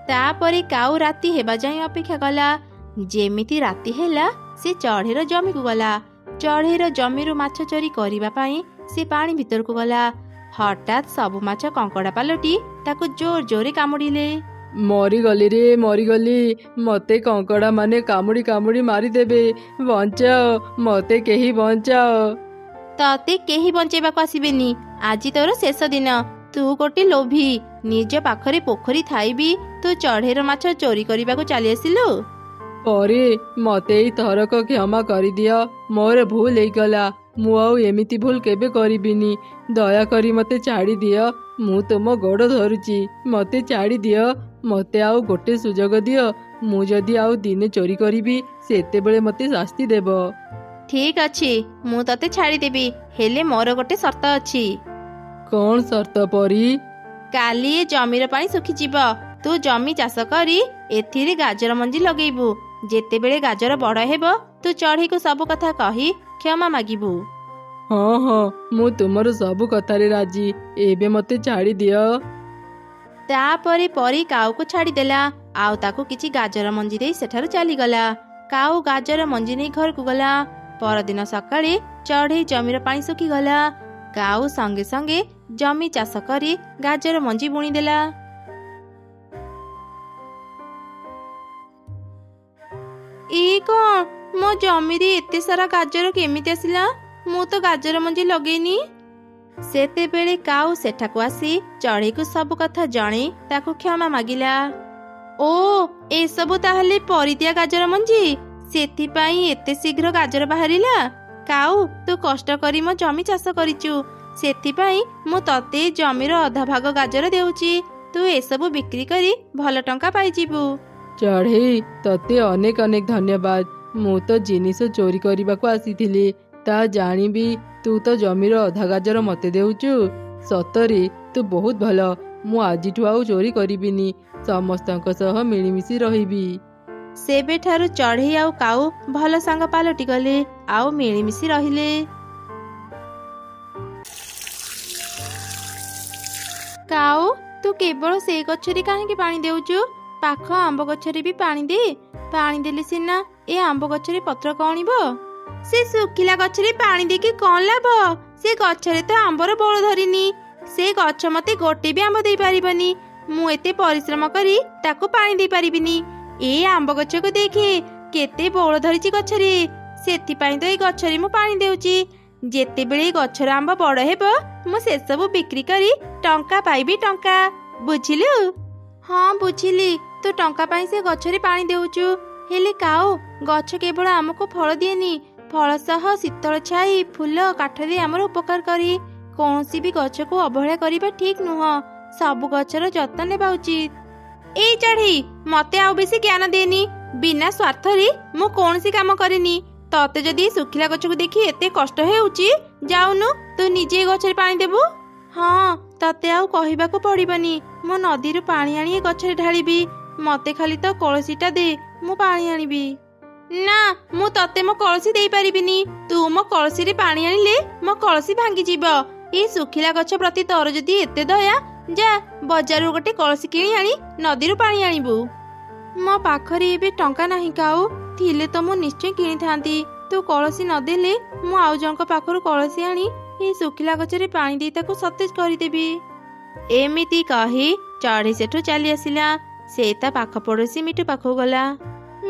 ତାପରେ କାଉ ରାତି ହେବା ଯାଏଁ ଅପେକ୍ଷା କଲା। ଯେମିତି ରାତି ହେଲା, ସେ ଚଢ଼େଇର ଜମିକୁ ଗଲା। ଚଢ଼େଇର ଜମିରୁ ମାଛ ଚୋରି କରିବା ପାଇଁ ସେ ପାଣି ଭିତରକୁ ଗଲା। ହଠାତ୍ ସବୁ ମାଛ କଙ୍କଡ଼ା ପାଲଟି ତାକୁ ଜୋର ଜୋରେ କାମୁଡ଼ିଲେ। ମରିଗଲି ରେ, ମରିଗଲି। ମତେ କଙ୍କଡ଼ା ମାନେ କାମୁଡ଼ି କାମୁଡ଼ି ମାରିଦେବେ। ବଞ୍ଚାଅ, ମତେ କେହି ବଞ୍ଚାଅ। ତତେ କେହି ବଞ୍ଚେଇବାକୁ ଆସିବେନି। ଆଜି ତୋର ଶେଷ ଦିନ। ତୁ ଗୋଟେ ଲୋଭୀ। ନିଜ ପାଖରେ ପୋଖରୀ ଥାଇବି ତୁ ଚଢ଼େଇର ମାଛ ଚୋରି କରିବାକୁ ଚାଲି ଆସିଲୁ। ପରେ ମତେ ଏଇ ଥରକ କ୍ଷମା କରିଦିଅ। ମୋର ଭୁଲ ହେଇଗଲା। ମୁଁ ଆଉ ଏମିତି ଭୁଲ କେବେ କରିବିନି। ଦୟାକରି ମତେ ଛାଡ଼ି ଦିଅ। ମୁଁ ତୁମ ଗୋଡ଼ ଧରୁଛି, ମତେ ଛାଡ଼ି ଦିଅ। ମତେ ଆଉ ଗୋଟେ ସୁଯୋଗ ଦିଅ। ମୁଁ ଯଦି ଆଉ ଦିନେ ଚୋରି କରିବି, ସେତେବେଳେ ମତେ ଶାସ୍ତି ଦେବ। ଠିକ ଅଛି, ମୁଁ ତତେ ଛାଡ଼ିଦେବି। ହେଲେ ମୋର ଗୋଟେ ସର୍ତ୍ତ ଅଛି। କଣ ସର୍ତ୍ତ ପରୀ? କାଲି ଏ ଜମିର ପାଣି ଶୁଖିଯିବ। ତୁ ଜମି ଚାଷ କରି ଏଥିରେ ଗାଜର ମଞ୍ଜି ଲଗେଇବୁ। ଯେତେବେଳେ ଗାଜର ବଡ଼ ହେବ, ତୁ ଚଢ଼େଇକୁ ସବୁ କଥା କହି କ୍ଷମା ମାଗିବୁ। ହଁ ହଁ, ମୁଁ ତୁମର ସବୁ କଥାରେ ରାଜି। ଏବେ ମତେ ଛାଡ଼ି ଦିଅ। ତାପରେ ପରୀ କାଉକୁ ଛାଡ଼ିଦେଲା। ଆଉ ତାକୁ କିଛି ଗାଜର ମଞ୍ଜି ଦେଇ ସେଠାରୁ ଚାଲିଗଲା। କାଉ ଗାଜର ମଞ୍ଜି ନେଇ ଘରକୁ ଗଲା। ପରଦିନ ସକାଳେ ଚଢ଼େଇ ଜମିର ପାଣି ଶୁଖିଗଲା। କାଉ ସଙ୍ଗେ ସଙ୍ଗେ ଜମି ଚାଷ କରି ଗାଜର ମଞ୍ଜି ବୁଣିଦେଲା। କ'ଣ ମୋ ଜମିରେ ଏତେ ସାରା ଗାଜର କେମିତି ଆସିଲା? ମୁଁ ତ ଗାଜର ମଞ୍ଜି ଲଗେଇନି। ସେତେବେଳେ କାଉ ସେଠାକୁ ଆସି ଚଢ଼େଇକୁ ସବୁ କଥା ଜଣେଇ ତାକୁ କ୍ଷମା ମାଗିଲା। ଓ ଏସବୁ ତାହେଲେ ପରିଦିଆ ଗାଜର ମଞ୍ଜି, ସେଥିପାଇଁ ଏତେ ଶୀଘ୍ର ଗାଜର ବାହାରିଲା। କାଉ, ତୁ କଷ୍ଟ କରି ମୋ ଜମି ଚାଷ କରିଛୁ, ସେଥିପାଇଁ ମୁଁ ତତେ ଜମିର ଅଧା ଭାଗ ଗାଜର ଦେଉଛି। ତୁ ଏସବୁ ବିକ୍ରି କରି ଭଲ ଟଙ୍କା ପାଇଯିବୁ। ଚଢ଼େଇ, ତତେ ଅନେକ ଅନେକ ଧନ୍ୟବାଦ। ମୁଁ ତ ଜିନିଷ ଚୋରି କରିବାକୁ ଆସିଥିଲି, ତା ଜାଣିବି ତୁ ତ ଜମିର ଅଧା ଗାଜର ମତେ ଦେଉଛୁ। ସତରେ ତୁ ବହୁତ ଭଲ। ମୁଁ ଆଜିଠୁ ଆଉ ଚୋରି କରିବିନି, ସମସ୍ତଙ୍କ ସହ ମିଳିମିଶି ରହିବି। ସେବେଠାରୁ ଚଢ଼େଇ ଆଉ କାଉ ଭଲ ସାଙ୍ଗ ପାଲଟି ଗଲେ ଆଉ ମିଳିମିଶି ରହିଲେ। କାଉ, ତୁ କେବଳ ସେଇ ଗଛରେ କାହିଁକି ପାଣି ଦେଉଛୁ? ପାଖ ଆମ୍ବ ଗଛରେ ବି ପାଣି ଦେ। ପାଣି ଦେଲେ ସିନା ଏ ଆମ୍ବ ଗଛରେ ପତ୍ର କଅଁଳିବ। ସେ ଶୁଖିଲା ଗଛରେ ପାଣି ଦେଇକି କ'ଣ ଲାଭ? ସେ ଗଛରେ ତ ଆମ୍ବର ବଉଳ ଧରିନି। ସେ ଗଛ ମତେ ଗୋଟେ ବି ଆମ୍ବ ଦେଇପାରିବନି। ମୁଁ ଏତେ ପରିଶ୍ରମ କରି ତାକୁ ପାଣି ଦେଇପାରିବିନି। ଏ ଆମ୍ବ ଗଛକୁ ଦେଖେ, କେତେ ବଉଳ ଧରିଛି ଗଛରେ। ସେଥିପାଇଁ ତ ଏଇ ଗଛରେ ମୁଁ ପାଣି ଦେଉଛି। ଯେତେବେଳେ ଏ ଗଛର ଆମ୍ବ ବଡ଼ ହେବ, ମୁଁ ସେସବୁ ବିକ୍ରି କରି ଟଙ୍କା ପାଇବି, ଟଙ୍କା। ବୁଝିଲୁ? ହଁ ବୁଝିଲି, ତୁ ଟଙ୍କା ପାଇଁ ସେ ଗଛରେ ପାଣି ଦେଉଛୁ। ହେଲେ କାଉ, ଗଛ କେବଳ ଆମକୁ ଫଳ ଦିଏନି, ଫଳ ସହ ଶୀତଳ ଛାଇ, ଫୁଲ, କାଠ ଦେଇ ଆମର ଉପକାର କରେ। କୌଣସି ବି ଗଛକୁ ଅବହେଳା କରିବା ଠିକ ନୁହଁ। ସବୁ ଗଛର ଯତ୍ନ ନେବା ଉଚିତ। ଏଇ ଚଢ଼େଇ, ମତେ ଆଉ ବେଶୀ ଜ୍ଞାନ ଦେନି। ବିନା ସ୍ୱାର୍ଥରେ ମୁଁ କୌଣସି କାମ କରେନି। ତତେ ଯଦି ଶୁଖିଲା ଗଛକୁ ଦେଖି ଏତେ କଷ୍ଟ ହେଉଛି, ଯାଉନୁ ତୁ ନିଜେ ଗଛରେ ପାଣି ଦେବୁ। ହଁ, ତତେ ଆଉ କହିବାକୁ ପଡ଼ିବନି। ମୁଁ ନଦୀରୁ ପାଣି ଆଣି ଏ ଗଛରେ ଢାଳିବି। ମତେ ଖାଲି ତ କଳସୀଟା ଦେ, ମୁଁ ପାଣି ଆଣିବି। ନା, ମୁଁ ତତେ ମୋ କଳସୀ ଦେଇପାରିବିନି। ତୁ ମୋ କଳସୀରେ ପାଣି ଆଣିଲେ ମୋ କଳସୀ ଭାଙ୍ଗିଯିବ। ଏ ଶୁଖିଲା ଗଛ ପ୍ରତି ତୋର ଯଦି ଏତେ ଦୟା, ଯା ବଜାରରୁ ଗୋଟେ କଳସୀ କିଣି ଆଣି ନଦୀରୁ ପାଣି ଆଣିବୁ। ମୋ ପାଖରେ ଏବେ ଟଙ୍କା ନାହିଁ କାଉ, ଥିଲେ ତ ମୁଁ ନିଶ୍ଚୟ କିଣିଥାନ୍ତି। ତୁ କଳସୀ ନଦେଲେ ମୁଁ ଆଉ ଜଣଙ୍କ ପାଖରୁ କଳସୀ ଆଣି ଏ ଶୁଖିଲା ଗଛରେ ପାଣି ଦେଇ ତାକୁ ସତେଜ କରିଦେବି। ଏମିତି କହି ଚଢ଼େଇ ସେଠୁ ଚାଲି ଆସିଲା। ସେ ତା ପାଖ ପଡ଼ୋଶୀ ମିଟୁ ପାଖକୁ ଗଲା।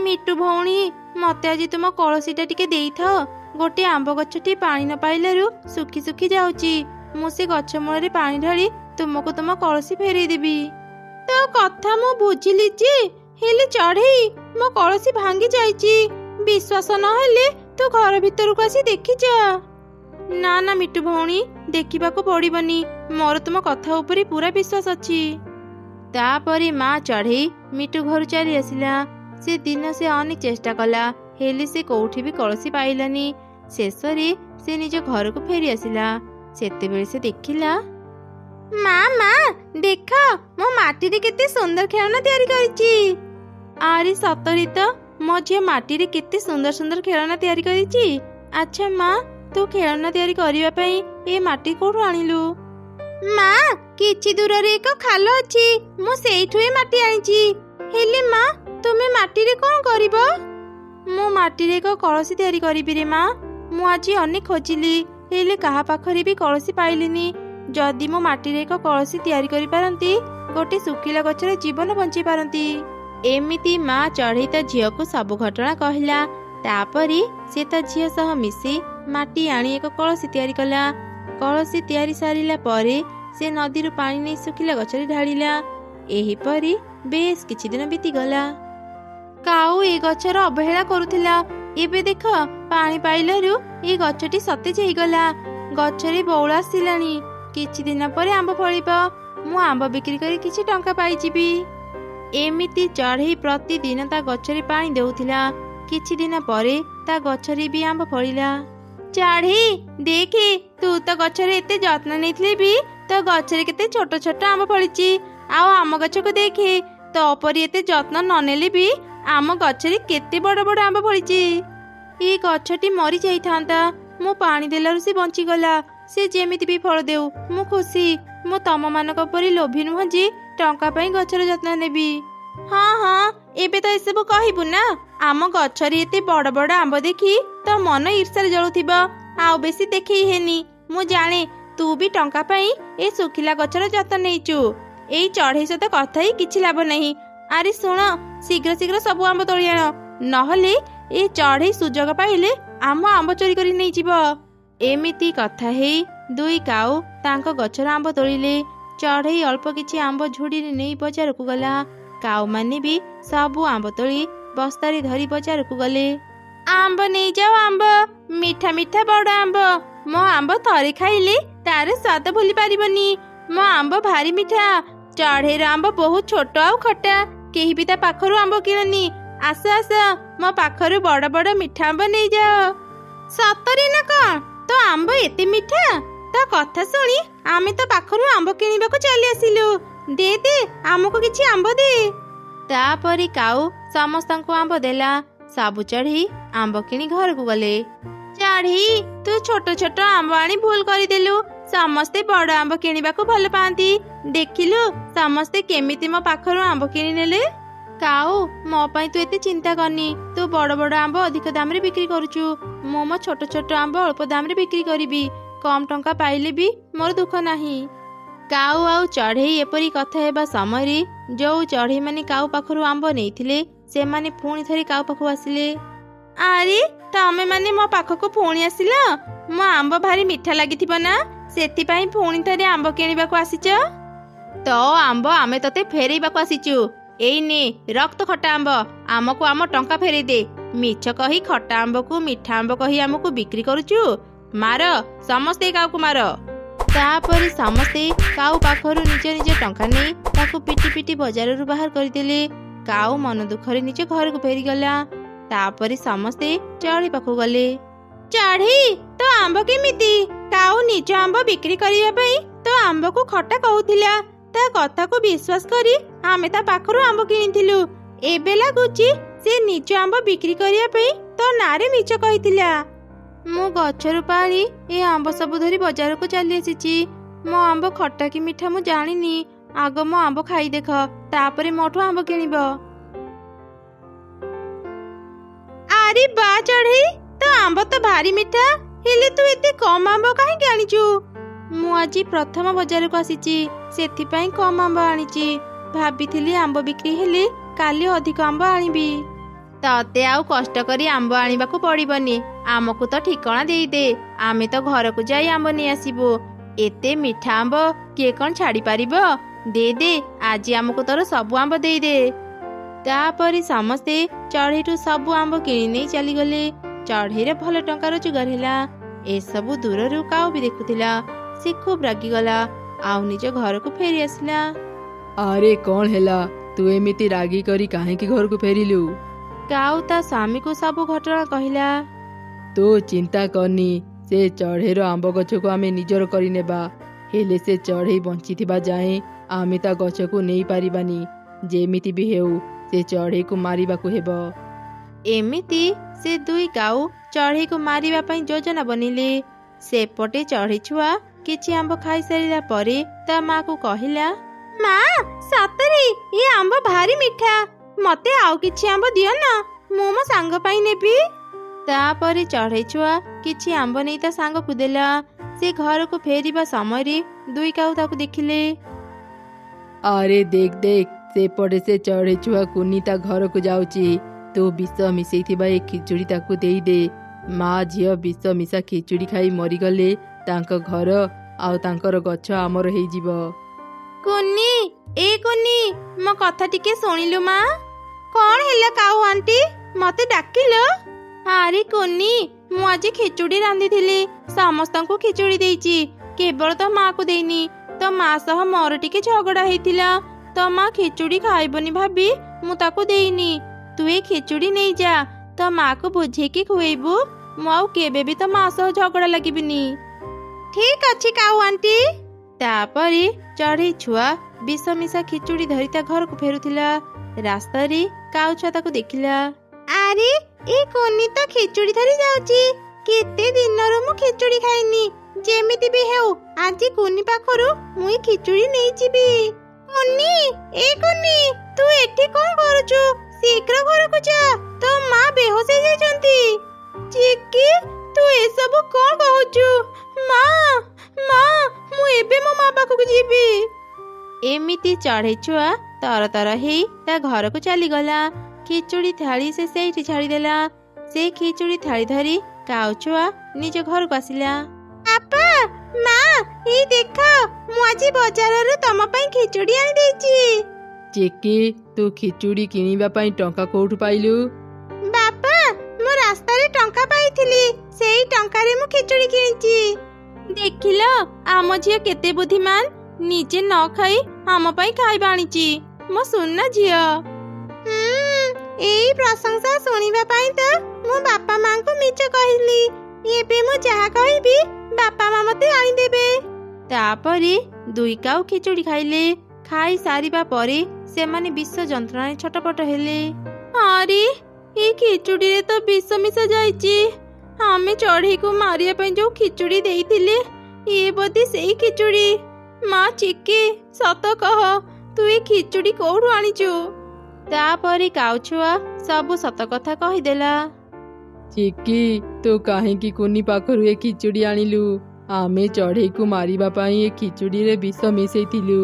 ମିଟୁ ଭଉଣୀ, ମତେ ଆଜି ତୁମ କଳସୀଟା ଟିକେ ଦେଇଥାଅ। ଗୋଟେ ଆମ୍ବ ଗଛଟି ପାଣି ନ ପାଇଲାରୁ ଶୁଖି ଶୁଖି ଯାଉଛି। ମୁଁ ସେ ଗଛ ମୂଳରେ ପାଣି ଢାଳି ତୁମକୁ ତୁମ କଳସୀ ଫେରେଇ ଦେବି। ତୋ କଥା ମୁଁ ବୁଝିଲି ଯେ, ହେଲେ ଚଢ଼େଇ, ମୋ କଳସୀ ଭାଙ୍ଗି ଯାଇଛି। ବିଶ୍ୱାସ ନହେଲେ ତୁ ଘର ଭିତରକୁ ଆସି ଦେଖି ଯା। ନା ନା ମିଟୁ ଭଉଣୀ, ଦେଖିବାକୁ ପଡ଼ିବନି। ମୋର ତୁମ କଥା ଉପରେ ପୁରା ବିଶ୍ୱାସ ଅଛି। ତାପରେ ମା ଚଢ଼େଇ ମିଟୁ ଘରୁ ଚାଲି ଆସିଲା। ସେ ଦିନ ସେ ଅନେକ ଚେଷ୍ଟା କଲା, ହେଲେ ସେ କୋଉଠି ବି କଳସୀ ପାଇଲାନି। ଶେଷରେ ସେ ନିଜ ଘରକୁ ଫେରି ଆସିଲା। ସେତେବେଳେ ସେ ଦେଖିଲା, ମା ଦେଖ, ମୋ ମାଟିରେ କେତେ ସୁନ୍ଦର ଖେଳନା ତିଆରି କରିଛି। ଆରେ ସତରେ ତ, ମୋ ଝିଅ ମାଟିରେ କେତେ ସୁନ୍ଦର ସୁନ୍ଦର ଖେଳନା ତିଆରି କରିଛି। ଆଚ୍ଛା ମା, ତୁ ଖେଳନା ତିଆରି କରିବା ପାଇଁ ଏ ମାଟି କୋଉଠୁ ଆଣିଲୁ? ମା, କିଛି ଦୂରରେ ଏକ ଖାଲ ଅଛି, ମୁଁ ସେଇଠୁ ଏ ମାଟି ଆଣିଛି। ହେଲେ ମା, ତୁମେ ମାଟିରେ କ'ଣ କରିବ? ମୁଁ ମାଟିରେ ଏକ କଳସୀ ତିଆରି କରିବି ରେ ମା। ମୁଁ ଆଜି ଅନେକ ଖୋଜିଲି, ହେଲେ କାହା ପାଖରେ ବି କଳସୀ ପାଇଲିନି। ଯଦି ମୁଁ ମାଟିରେ ଏକ କଳସୀ ତିଆରି କରିପାରନ୍ତି, ଗୋଟେ ଶୁଖିଲା ଗଛର ଜୀବନ ବଞ୍ଚେଇ ପାରନ୍ତି। ଏମିତି ମା ଚଢ଼େଇ ତା ଝିଅକୁ ସବୁ ଘଟଣା କହିଲା। ତାପରେ ସେ ତା ଝିଅ ସହ ମିଶି ମାଟି ଆଣି ଏକ କଳସୀ ତିଆରି କଲା। କଳସୀ ତିଆରି ସାରିଲା ପରେ ସେ ନଦୀରୁ ପାଣି ନେଇ ଶୁଖିଲା ଗଛରେ ଢାଳିଲା। ଏହିପରି ବେଶ କିଛି ଦିନ ବିତିଗଲା। କାଉ ଏ ଗଛର ଅବହେଳା କରୁଥିଲା। ଏବେ ଦେଖ, ପାଣି ପାଇଲାରୁ ଏ ଗଛଟି ସତେଜ ହେଇଗଲା। ଗଛରେ ବଉଳ ଆସିଲାଣି। କିଛି ଦିନ ପରେ ଆମ୍ବ ଫଳିବ। ମୁଁ ଆମ୍ବ ବିକ୍ରି କରି କିଛି ଟଙ୍କା ପାଇଯିବି। ଏମିତି ଚଢ଼େଇ ପ୍ରତିଦିନ ତା ଗଛରେ ପାଣି ଦେଉଥିଲା। କିଛି ଦିନ ପରେ ତା ଗଛରେ ବି ଆମ୍ବ ଫଳିଲା। ଚଢ଼େଇ ଦେଖେ, ତୁ ତ ଗଛରେ ଏତେ ଯତ୍ନ ନେଇଥିଲେ ବି ତୋ ଗଛରେ କେତେ ଛୋଟ ଛୋଟ ଆମ୍ବ ଫଳିଛି। ଆଉ ଆମ ଗଛକୁ ଦେଖେ, ତୋ ପରି ଏତେ ଯତ୍ନ ନ ନେଲେ ବି ଆମ ଗଛରେ କେତେ ବଡ଼ ବଡ଼ ଆମ୍ବ ଫଳିଛି। ଏ ଗଛଟି ମରି ଯାଇଥାନ୍ତା, ମୁଁ ପାଣି ଦେଲାରୁ ସେ ବଞ୍ଚିଗଲା। ସେ ଯେମିତି ବି ଫଳ ଦେଉ, ମୁଁ ଖୁସି। ମୁଁ ତମମାନଙ୍କ ପରି ଲୋଭୀ ନୁହଁ ଯେ ଟଙ୍କା ପାଇଁ ଗଛର ଯତ୍ନ ନେବି। ହଁ, ଏବେ ତ ଏସବୁ କହିବୁ ନା। ଆମ ଗଛରେ ଏତେ ବଡ଼ ବଡ଼ ଆମ୍ବ ଦେଖି ତୋ ମନ ଈର୍ଷାରେ ଜଳୁଥିବ। ଆଉ ବେଶୀ ଦେଖେଇ ହେନି। ମୁଁ ଜାଣେ ତୁ ବି ଟଙ୍କା ପାଇଁ ଏ ଶୁଖିଲା ଗଛର ଯତ୍ନ ନେଇଛୁ। ଏଇ ଚଢ଼େଇ ସହିତ କଥା ହେଇ କିଛି ଲାଭ ନାହିଁ। ଆରେ ଶୁଣ, ଶୀଘ୍ର ଶୀଘ୍ର ସବୁ ଆମ୍ବ ତୋଳି ଆଣ, ନହେଲେ ଏ ଚଢ଼େଇ ସୁଯୋଗ ପାଇଲେ ଆମ ଆମ୍ବ ଚୋରି କରି ନେଇଯିବ। ଏମିତି କଥା ହେଇ ଦୁଇ କାଉ ତାଙ୍କ ଗଛର ଆମ୍ବ ତୋଳିଲେ। ଚଢ଼େଇ ଅଳ୍ପ କିଛି ଆମ୍ବ ଝୁଡ଼ିରେ ନେଇ ବଜାରକୁ ଗଲା। କାଉମାନେ ବି ସବୁ ଆମ୍ବ ତୋଳି ବସ୍ତାରେ ଧରି ବଜାରକୁ ଗଲେ। ଆମ୍ବ ନେଇଯାଅ, ଆମ୍ବ ମିଠା ମିଠା ବଡ଼ ଆମ୍ବ। ମୋ ଆମ୍ବ ଥରେ ଖାଇଲେ ତାର ସ୍ୱାଦ ଭୁଲି ପାରିବନି। ମୋ ଆମ୍ବ ଭାରି ମିଠା। ଚଢ଼େଇର ଆମ୍ବ ବହୁତ ଛୋଟ ଆଉ ଖଟା। କେହି ବି ତା ପାଖରୁ ଆମ୍ବ କିଣନି। ଆସ ଆସ, ମୋ ପାଖରୁ ବଡ଼ ବଡ଼ ମିଠା ଆମ୍ବ ନେଇଯାଅ। ସତରେ ନା କଣ? ତୋ ଆମ୍ବ ଏତେ ମିଠା? ତୋ କଥା ଶୁଣି ଆମେ ତ ପାଖରୁ ଆମ୍ବ କିଣିବାକୁ ଚାଲି ଆସିଲୁ। ଦେ ଦେ, ଆମକୁ କିଛି ଆମ୍ବ ଦେ। ତାପରେ କାଉ ସମସ୍ତଙ୍କୁ ଆମ୍ବ ଦେଲା। ସବୁ ଚଢ଼େଇ ଆମ୍ବ କିଣି ଘରକୁ ଗଲେ। ଚଢ଼େଇ, ତୁ ଛୋଟ ଛୋଟ ଆମ୍ବ ଆଣି ଭୁଲ କରିଦେଲୁ। ସମସ୍ତେ ବଡ଼ ଆମ୍ବ କିଣିବାକୁ ଭଲ ପାଆନ୍ତି। ଦେଖିଲୁ ସମସ୍ତେ କେମିତି ମୋ ପାଖରୁ ଆମ୍ବ କିଣି ନେଲେ। କାଉ, ମୋ ପାଇଁ ତୁ ଏତେ ଚିନ୍ତା କରନି। ତୁ ବଡ଼ ବଡ଼ ଆମ୍ବ ଅଧିକ ଦାମରେ ବିକ୍ରି କରୁଛୁ। ମୁଁ ମୋ ଛୋଟ ଛୋଟ ଆମ୍ବ ଅଳ୍ପ ଦାମରେ ବିକ୍ରି କରିବି। କମ୍ ଟଙ୍କା ପାଇଲେ ବି ମୋର ଦୁଃଖ ନାହିଁ। କାଉ ଆଉ ଚଢ଼େଇ ଏପରି କଥା ହେବା ସମୟରେ ଯୋଉ ଚଢ଼େଇମାନେ କାଉ ପାଖରୁ ଆମ୍ବ ନେଇଥିଲେ ସେମାନେ ପୁଣି ଥରେ କାଉ ପାଖକୁ ଆସିଲେ। ଆରେ ତମେ ମାନେ ମୋ ପାଖକୁ ପୁଣି ଆସିଲ? ମୋ ଆମ୍ବ ଭାରି ମିଠା ଲାଗିଥିବ ନା, ସେଥିପାଇଁ ପୁଣି ଥରେ ଆମ୍ବ କିଣିବାକୁ ଆସିଛ? ତ ଆମ୍ବ ଆମେ ତତେ ଫେରେଇବାକୁ ଆସିଛୁ। ଏଇ ନେ, ରକ୍ତ ଖଟା ଆମ୍ବ। ଆମକୁ ଆମ ଟଙ୍କା ଫେରେଇ ଦେ। ମିଛ କହି ଖଟା ଆମ୍ବକୁ ମିଠା ଆମ୍ବ କହି ଆମକୁ ବିକ୍ରି କରୁଛୁ। ମାର, ସମସ୍ତେ କାଉକୁ ମାର। ତାପରେ ସମସ୍ତେ କାଉ ପାଖରୁ ନିଜ ନିଜ ଟଙ୍କା ନେଇ ତାକୁ ପିଟି ପିଟି ବଜାରରୁ ବାହାର କରିଦେଲେ। କାଉ ମନ ଦୁଃଖରେ ନିଜ ଘରକୁ ଫେରିଗଲା। ତାପରେ ସମସ୍ତେ ଚଢ଼େଇ ପାଖକୁ ଗଲେ। ଚଢ଼େଇ, ତୋ ଆମ୍ବ କେମିତି? କାଉ ନିଜ ଆମ୍ବ ବିକ୍ରି କରିବା ପାଇଁ ତୋ ଆମ୍ବକୁ ଖଟା କହୁଥିଲା। ତା କଥାକୁ ବିଶ୍ୱାସ କରି ଆମେ ତା ପାଖରୁ ଆମ୍ବ କିଣିଥିଲୁ। ଏବେ ଲାଗୁଛି ସେ ନିଜ ଆମ୍ବ ବିକ୍ରି କରିବା ପାଇଁ ତୋ ନାଁରେ ମିଛ କହିଥିଲା। ମୁଁ ଗଛରୁ ପାଳି ଏ ଆମ୍ବ ସବୁ ଧରି ବଜାରକୁ ଚାଲି ଆସିଛି। ମୋ ଆମ୍ବ ଖଟା କି ମିଠା ମୁଁ ଜାଣିନି। ଆଗ ମୋ ଆମ୍ବ ଖାଇ ଦେଖ, ତାପରେ ମୋଠୁ ଆମ୍ବ କିଣିବ। ଆରେ ବା ଚଢ଼େଇ, ତୋ ଆମ୍ବ ତ ଭାରି ମିଠା। ହେଲେ ତୁ ଏତେ କମ୍ ଆମ୍ବ କାହିଁକି ଆଣିଛୁ? ମୁଁ ଆଜି ପ୍ରଥମ ବଜାରକୁ ଆସିଛି, ସେଥିପାଇଁ କମ୍ ଆମ୍ବ ଆଣିଛି। ଭାବିଥିଲି ଆମ୍ବ ବିକ୍ରି ହେଲେ କାଲି ଅଧିକ ଆମ୍ବ ଆଣିବି। ତତେ ଆଉ କଷ୍ଟ କରି ଆମ୍ବ ଆଣିବାକୁ ପଡ଼ିବନି। ଆମକୁ ତ ଠିକଣା ଦେଇଦେ, ଆମେ ତ ଘରକୁ ଯାଇ ଆମ୍ବ ନେଇ ଆସିବୁ। ଏତେ ମିଠା ଆମ୍ବ କିଏ କଣ ଛାଡ଼ି ପାରିବ? ଦେ ଦେ, ଆଜି ଆମକୁ ତୋର ସବୁ ଆମ୍ବ ଦେଇଦେ। ତାପରେ ସମସ୍ତେ ଚଢ଼େଇଠୁ ସବୁ ଆମ୍ବ କିଣି ନେଇ ଚାଲିଗଲେ। ଚଢ଼େଇର ଭଲ ଟଙ୍କା ରୋଜଗାର ହେଲା। ଏସବୁ ଦୂରରୁ କାଉ ବି ଦେଖୁଥିଲା। ସେ ଖୁବ୍ ରାଗିଗଲା ଆଉ ନିଜ ଘରକୁ ଫେରି ଆସିଲା। ଆରେ କଣ ହେଲା? ତୁ ଏମିତି ରାଗି କରି କାହିଁକି ଘରକୁ ଫେରିଲୁ? କାଉ ତା ସ୍ୱାମୀକୁ ସବୁ ଘଟଣା କହିଲା। ତୁ ଚିନ୍ତା କରନି, ସେ ଚଢ଼େଇର ଆମ୍ବ ଗଛକୁ ଆମେ ନିଜର କରିନେବା। ହେଲେ ସେ ଚଢ଼େଇ ବଞ୍ଚିଥିବା ଯାଏଁ ଆମେ ତା ଗଛକୁ ନେଇପାରିବାନି। ଯେମିତି ବି ହେଉ ସେ ଚଢ଼େଇକୁ ମାରିବାକୁ ହେବ। ଏମିତି ସେ ଦୁଇ କାଉ ଚଢ଼େଇକୁ ମାରିବା ପାଇଁ ଯୋଜନା ବନେଇଲେ। ସେପଟେ ଚଢ଼େଇ ଛୁଆ କିଛି ଆମ୍ବ ଖାଇସାରିଲା ପରେ ତା ମାକୁ କହିଲା, ମା, ସତରେ ଏ ଆମ୍ବ ଭାରି ମିଠା। ମତେ ଆଉ କିଛି ଆମ୍ବ ଦିଅ ନା, ମୁଁ ମୋ ସାଙ୍ଗ ପାଇଁ ନେବି। ତାପରେ ଚଢ଼େଇ ଛୁଆ କିଛି ଆମ୍ବ ନେଇ ତା ସାଙ୍ଗକୁ ଦେଲା। ସେ ଘରକୁ ଫେରିବା ସମୟରେ ଦୁଇ କାଉ ତାକୁ ଦେଖିଲେ। ଆରେ ଦେଖ ଦେଖ, ସେପଟେ ସେ ଚଢ଼େଇ ଛୁଆ କୁନି ତା ଘରକୁ ଯାଉଛି। ତୁ ବିଷ ମିଶେଇଥିବା ଏ ଖିଚୁଡ଼ି ତାକୁ ଦେଇଦେ। ମା ଝିଅ ବିଷ ମିଶା ଖିଚୁଡ଼ି ଖାଇ ମରିଗଲେ ତାଙ୍କ ଘର ଆଉ ତାଙ୍କର ଗଛ ଆମର ହେଇଯିବ। କୁନି, ଏ କୁନି, ମୋ କଥା ଟିକେ ଶୁଣିଲୁ ମା? କଣ ହେଲା କାଉ ଆଣ୍ଟି, ମତେ ଡାକିଲ? ଆରେ କୁନି, ମୁଁ ଆଜି ଖିଚୁଡ଼ି ରାନ୍ଧିଥିଲି। ସମସ୍ତଙ୍କୁ ଖିଚୁଡ଼ି ଦେଇଛି, କେବଳ ତୋ ମାକୁ ଦେଇନି। ତୋ ମା ସହ ମୋର ଟିକେ ଝଗଡ଼ା ହେଇଥିଲା। ତୋ ମା ଖିଚୁଡ଼ି ଖାଇବନି ଭାବି ମୁଁ ତାକୁ ଦେଇନି। ତୁ ଏ ଖିଚୁଡ଼ି ନେଇଯା, ତୋ ମାକୁ ବୁଝେଇକି ଖୁଏଇବୁ। ମୁଁ ଆଉ କେବେ ବି ତୋ ମା ସହ ଝଗଡ଼ା ଲାଗିବିନି। ଠିକ୍ ଅଛି କାଉ ଆଣ୍ଟି। ତାପରେ ଚଢ଼େଇ ଛୁଆ ବିଷ ମିଶା ଖିଚୁଡ଼ି ଧରି ତା ଘରକୁ ଫେରୁଥିଲା। ରାସ୍ତାରେ କାଉ ଛୁଆ ତାକୁ ଦେଖିଲା। ଆରେ ଏ କୁନି ତ ଖିଚୁଡ଼ି ଧରି ଯାଉଛି। କେତେ ଦିନରୁ ମୁଁ ଖିଚୁଡ଼ି ଖାଇନି। ଯେମିତି ବି ହେଉ ଆଜି କୁନି ପାଖରୁ ମୁଁ ଏ ଖିଚୁଡ଼ି ନେଇଯିବି। କୁନି, ଏ କୁନି, ତୁ ଏଠି କଣ କରୁଛୁ? ଶୀଘ୍ର ଘରକୁ ଯା, ତୋ ମା ବେହୋସ ହେଇଯାଇଛନ୍ତି। ଚିକି, ତୁ ଏସବୁ କ'ଣ କହୁଛୁ? ମା ମା ମୁଁ ଏବେ ମୋ ମା ପାଖକୁ ଯିବି। ଏମିତି ଚଢ଼େଇ ଛୁଆ ତରତର ହେଇ ତା ଘରକୁ ଚାଲିଗଲା। ଖିଚୁଡ଼ି ଥାଳି ସେ ସେଇଠି ଛାଡ଼ିଦେଲା। ସେ ଖିଚୁଡ଼ି ଥାଳି ଧରି କାଉ ଛୁଆ ନିଜ ଘରକୁ ଆସିଲା। ବାପା ମା ଏଇ ଦେଖ, ମୁଁ ଆଜି ବଜାରରୁ ତମ ପାଇଁ ଖିଚୁଡ଼ି ଆଣିଦେଇଛି। ଚିକି, ତୁ ଖିଚୁଡ଼ି କିଣିବା ପାଇଁ ଟଙ୍କା କୋଉଠୁ ପାଇଲୁ? ବାପା, ମୁଁ ରାସ୍ତାରେ ଟଙ୍କା ପାଇଥିଲି, ସେଇ ଟଙ୍କାରେ ମୁଁ ଖିଚୁଡ଼ି କିଣିଛି। ଦେଖିଲ, ଆମ ଝିଅ କେତେ ବୁଦ୍ଧିମାନ, ନିଜେ ନ ଖାଇ ଆମ ପାଇଁ ଖାଇବା ଆଣିଛି। ମୋ ସୁନା ଝିଅ। ଏଇ ପ୍ରଶଂସା ଶୁଣିବା ପାଇଁ ତ ମୁଁ ବାପା ମାଙ୍କୁ ମିଛ କହିଲି। ଏବେ ମୁଁ ଯାହା କହିବି ବାପା ମା ମତେ ଆଣିଦେବେ। ତାପରେ ଦୁଇ କାଉ ଖିଚୁଡ଼ି ଖାଇଲେ। ଖାଇ ସାରିବା ପରେ ସେମାନେ ବିଷ ଯନ୍ତ୍ରଣାରେ ଛଟପଟ ହେଲେ। ଆରେ, ଏଇ ଖିଚୁଡ଼ିରେ ତ ବିଷ ମିଶା ଯାଇଛି। ଆମେ ଚଢ଼େଇକୁ ମାରିବା ପାଇଁ ଯୋଉ ଖିଚୁଡ଼ି ଦେଇଥିଲେ, ଇଏ ବୋଧେ ସେଇ ଖିଚୁଡ଼ି। ମା ଚିକି, ସତ କହ, ତୁ ଏ ଖିଚୁଡ଼ି କୋଉଠୁ ଆଣିଛୁ? ତାପରେ କାଉଛୁଆ ସବୁ ସତ କଥା କହିଦେଲା। ଚିକି, ତୁ କାହିଁକି କୁନି ପାଖରୁ ଏ ଖିଚୁଡ଼ି ଆଣିଲୁ? ଆମେ ଚଢ଼େଇକୁ ମାରିବା ପାଇଁ ଏ ଖିଚୁଡ଼ିରେ ବିଷ ମିଶେଇଥିଲୁ।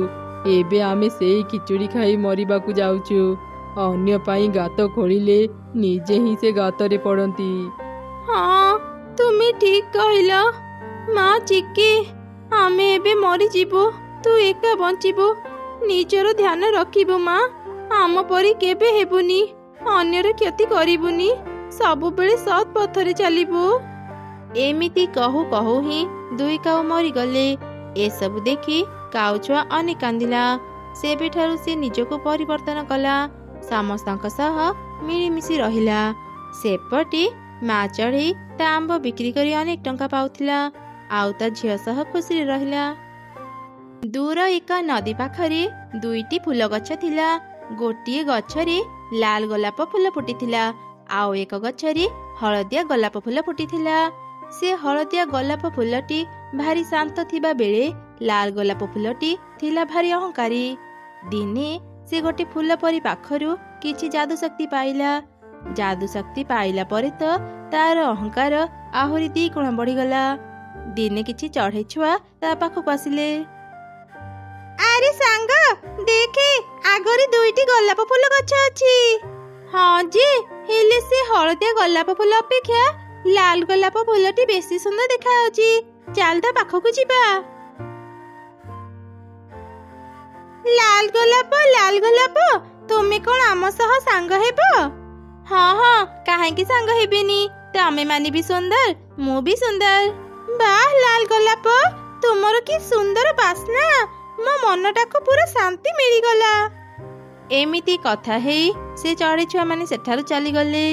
ଏବେ ଆମେ ସେଇ ଖିଚୁଡ଼ି ଖାଇ ମରିବାକୁ ଯାଉଛୁ। ଅନ୍ୟ ପାଇଁ ଗାତ ଖୋଳିଲେ ନିଜେ ହିଁ ସେ ଗାତରେ ପଡ଼ନ୍ତି। ହଁ, ତୁମେ ଠିକ କହିଲ। ମା ଚିକି, ଆମେ ଏବେ ମରିଯିବୁ, ତୁ ଏକା ବଞ୍ଚିବୁ। ନିଜର ଧ୍ୟାନ ରଖିବୁ ମା। ଆମ ପରି କେବେ ହେବୁନି, ଅନ୍ୟର କ୍ଷତି କରିବୁନି, ସବୁବେଳେ ସତ୍ ପଥରେ ଚାଲିବୁ। ଏମିତି କହୁ କହୁ ହିଁ ଦୁଇ କାଉ ମରିଗଲେ। ଏସବୁ ଦେଖି କାଉଛୁଆ ଅନେକ କାନ୍ଦିଲା। ସେବେଠାରୁ ସେ ନିଜକୁ ପରିବର୍ତ୍ତନ କଲା, ସମସ୍ତଙ୍କ ସହ ମିଳିମିଶି ରହିଲା। ସେପଟେ ମା ଚଢ଼େଇ ତା ଆମ୍ବ ବିକ୍ରି କରି ଅନେକ ଟଙ୍କା ପାଉଥିଲା, ଆଉ ତା ଝିଅ ସହ ଖୁସିରେ ରହିଲା। ଦୂର ଏକ ନଦୀ ପାଖରେ ଦୁଇଟି ଫୁଲ ଗଛ ଥିଲା। ଗୋଟିଏ ଗଛରେ ଲାଲ ଗୋଲାପ ଫୁଲ ଫୁଟିଥିଲା, ଆଉ ଏକ ଗଛରେ ହଳଦିଆ ଗୋଲାପ ଫୁଲ ଫୁଟିଥିଲା। ସେ ହଳଦିଆ ଗୋଲାପ ଫୁଲଟି ଭାରି ଶାନ୍ତ ଥିବା ବେଳେ ଲାଲ ଗୋଲାପ ଫୁଲଟି ଥିଲା ଭାରି ଅହଙ୍କାରୀ। ଦିନେ ସେ ଗୋଟେ ଫୁଲ ପରି ପାଖରୁ କିଛି ଯାଦୁ ଶକ୍ତି ପାଇଲା। ଯାଦୁ ଶକ୍ତି ପାଇଲା ପରେ ତ ତାର ଅହଙ୍କାର ଆହୁରି 2 ଗୁଣ ବଢିଗଲା। ଦିନେ କିଛି ଚଢ଼େଇ ଛୁଆ ତା ପାଖକୁ ଆସିଲେ। ଆରେ ସାଙ୍ଗ, ଦେଖେ, ଆଗରେ 2ଟି ଗୋଲାପ ଫୁଲ ଗଛ ଅଛି। ହଁ ଯେ, ହେଲେ ସେ ହଳଦିଆ ଗୋଲାପ ଫୁଲ ଅପେକ୍ଷା ଲାଲ ଗୋଲାପ ଫୁଲଟି ବେଶୀ ସୁନ୍ଦର ଦେଖାଯାଉଛି। ଚାଲ ତା ପାଖକୁ ଯିବା। ଲାଲ ଗୋଲାପ, ତୁମେ କ'ଣ ଆମ ସହ ସାଙ୍ଗ ହେବ? ହଁ ହଁ, କାହିଁକି ସାଙ୍ଗ ହେବିନି? ତମେ ମାନେ ବି ସୁନ୍ଦର, ମୁଁ ବି ସୁନ୍ଦର। ବାଃ ଲାଲ ଗୋଲାପ, ତୁମର କି ସୁନ୍ଦର ବାସ୍ନା, ମୋ ମନଟାକୁ ପୁରା ଶାନ୍ତି ମିଳିଗଲା। ଏମିତି କଥା ହେଇ ସେ ଚଢ଼େଇ ଛୁଆ ମାନେ ସେଠାରୁ ଚାଲିଗଲେ।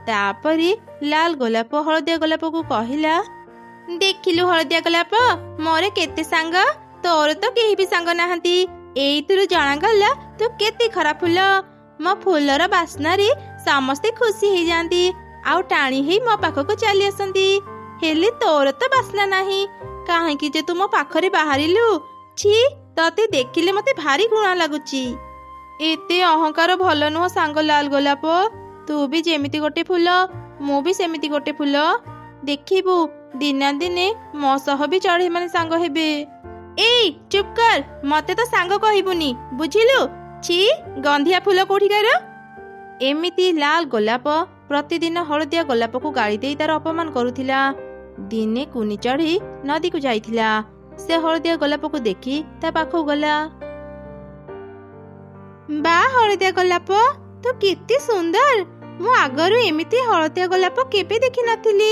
ତାପରେ ଲାଲ ଗୋଲାପ ହଳଦିଆ ଗୋଲାପକୁ କହିଲା, ଦେଖିଲୁ ହଳଦିଆ ଗୋଲାପ, ମୋର କେତେ ସାଙ୍ଗ, ତୋର ତ କେହି ବି ସାଙ୍ଗ ନାହାନ୍ତି। ଏଇଥିରୁ ଜଣାଗଲା ତୁ କେତେ ଖରାପ ଫୁଲ। ମୋ ଫୁଲର ବାସ୍ନାରେ ସମସ୍ତେ ଖୁସି ହେଇଯାଆନ୍ତି, ଆଉ ଟାଣି ହେଇ ମୋ ପାଖକୁ ଚାଲି ଆସନ୍ତି। ହେଲେ ତୋର ତ ବାସ୍ନା ନାହିଁ, କାହିଁକି ଯେ ତୁ ମୋ ପାଖରେ ବାହାରିଲୁ? छी, ତତେ ଦେଖିଲେ ମତେ ଭାରି ଘୃଣା ଲାଗୁଛି। ଏତେ ଅହଙ୍କାର ଭଲ ନୁହଁ ସାଙ୍ଗ ଲାଲ ଗୋଲାପ। ତୁ ବି ଯେମିତି ଗୋଟେ ଫୁଲ, ମୁଁ ବି ସେମିତି ଗୋଟେ ଫୁଲ। ଦେଖିବୁ, ଦିନେ ଦିନେ ମୋ ସହ ବି ଚଢ଼େଇ ମାନେ ସାଙ୍ଗ ହେବେ। ଏଇ ଚୁପ୍ କର, ମତେ ତ ସାଙ୍ଗ କହିବୁନି, ବୁଝିଲୁ? छी, ଗନ୍ଧିଆ ଫୁଲ କୋଉଠିକାର। ଏମିତି ଲାଲ ଗୋଲାପ ପ୍ରତିଦିନ ହଳଦିଆ ଗୋଲାପକୁ ଗାଳି ଦେଇ ତାର ଅପମାନ କରୁଥିଲା। ଦିନେ କୁନି ଚଢ଼େଇ ନଦୀକୁ ଯାଇଥିଲା। ସେ ହଳଦିଆ ଗୋଲାପକୁ ଦେଖି ତା ପାଖକୁ ଗଲା। ବାଃ ହଳଦିଆ ଗୋଲାପ, ତୁ କେତେ ସୁନ୍ଦର। ମୁଁ ଆଗରୁ ଏମିତି ହଳଦିଆ ଗୋଲାପ କେବେ ଦେଖିନଥିଲି।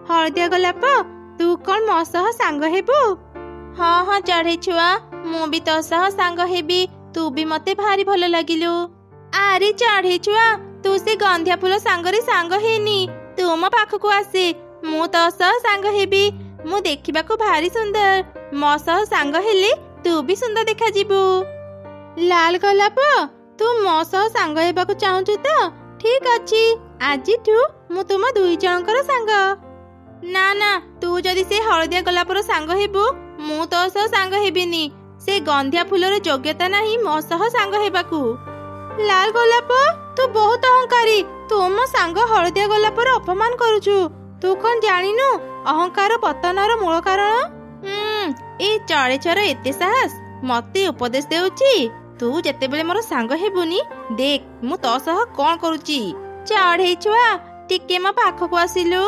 ହଳଦିଆ ଗୋଲାପ, ତୁ କ'ଣ ମୋ ସହ ସାଙ୍ଗ ହେବୁ? ହଁ ହଁ ଚଢ଼େଇ ଛୁଆ, ମୁଁ ବି ତୋ ସହ ସାଙ୍ଗ ହେବି। ତୁ ବି ମତେ ଭାରି ଭଲ ଲାଗିଲୁ। ଆରେ ଚଢ଼େଇ ଛୁଆ, ତୁ ସେ ଗନ୍ଧିଆ ଫୁଲ ସାଙ୍ଗରେ ସାଙ୍ଗ ହେଇନି, ତୁ ମୋ ପାଖକୁ ଆସେ, ମୁଁ ତୋ ସହ ସାଙ୍ଗ ହେବି। ମୁଁ ଦେଖିବାକୁ ଭାରି ସୁନ୍ଦର, ମୋ ସହ ସାଙ୍ଗ ହେଲେ ତୁ ବି ସୁନ୍ଦର ଦେଖାଯିବୁ। ଲାଲ ଗୋଲାପ, ତୁ ମୋ ସହ ସାଙ୍ଗ ହେବାକୁ ଚାହୁଁଛୁ ତ? ଠିକ ଅଛି, ଆଜିଠୁ ମୁଁ ତୁମ 2 ଜଣଙ୍କର ସାଙ୍ଗ। ନା ନା, ତୁ ଯଦି ସେ ହଳଦିଆ ଗୋଲାପର ସାଙ୍ଗ ହେବୁ, ମୁଁ ତୋ ସହ ସାଙ୍ଗ ହେବିନି। ସେ ଗନ୍ଧିଆ ଫୁଲର ଯୋଗ୍ୟତା ନାହିଁ ମୋ ସହ ସାଙ୍ଗ ହେବାକୁ। ଲାଲ ଗୋଲାପ, ତୁ ବହୁତ ଅହଙ୍କାରୀ। ତୁ ମୋ ସାଙ୍ଗ ହଳଦିଆ ଗୋଲାପର ଅପମାନ କରୁଛୁ। ତୁ କ'ଣ ଜାଣିନୁ ଅହଙ୍କାର ପତନର ମୂଳ କାରଣ? ଏଇ ଚଢେଇଛୁଆର ଏତେ ସାହସ ମତେ ଉପଦେଶ ଦେଉଛି। ତୁ ଯେତେବେଳେ ମୋର ସାଙ୍ଗ ହେବୁନି, ଦେଖ ମୁଁ ତୋ ସହ କ'ଣ କରୁଛି। ଚଢେଇ ଛୁଆ ଟିକେ ମୋ ପାଖକୁ ଆସିଲୁ,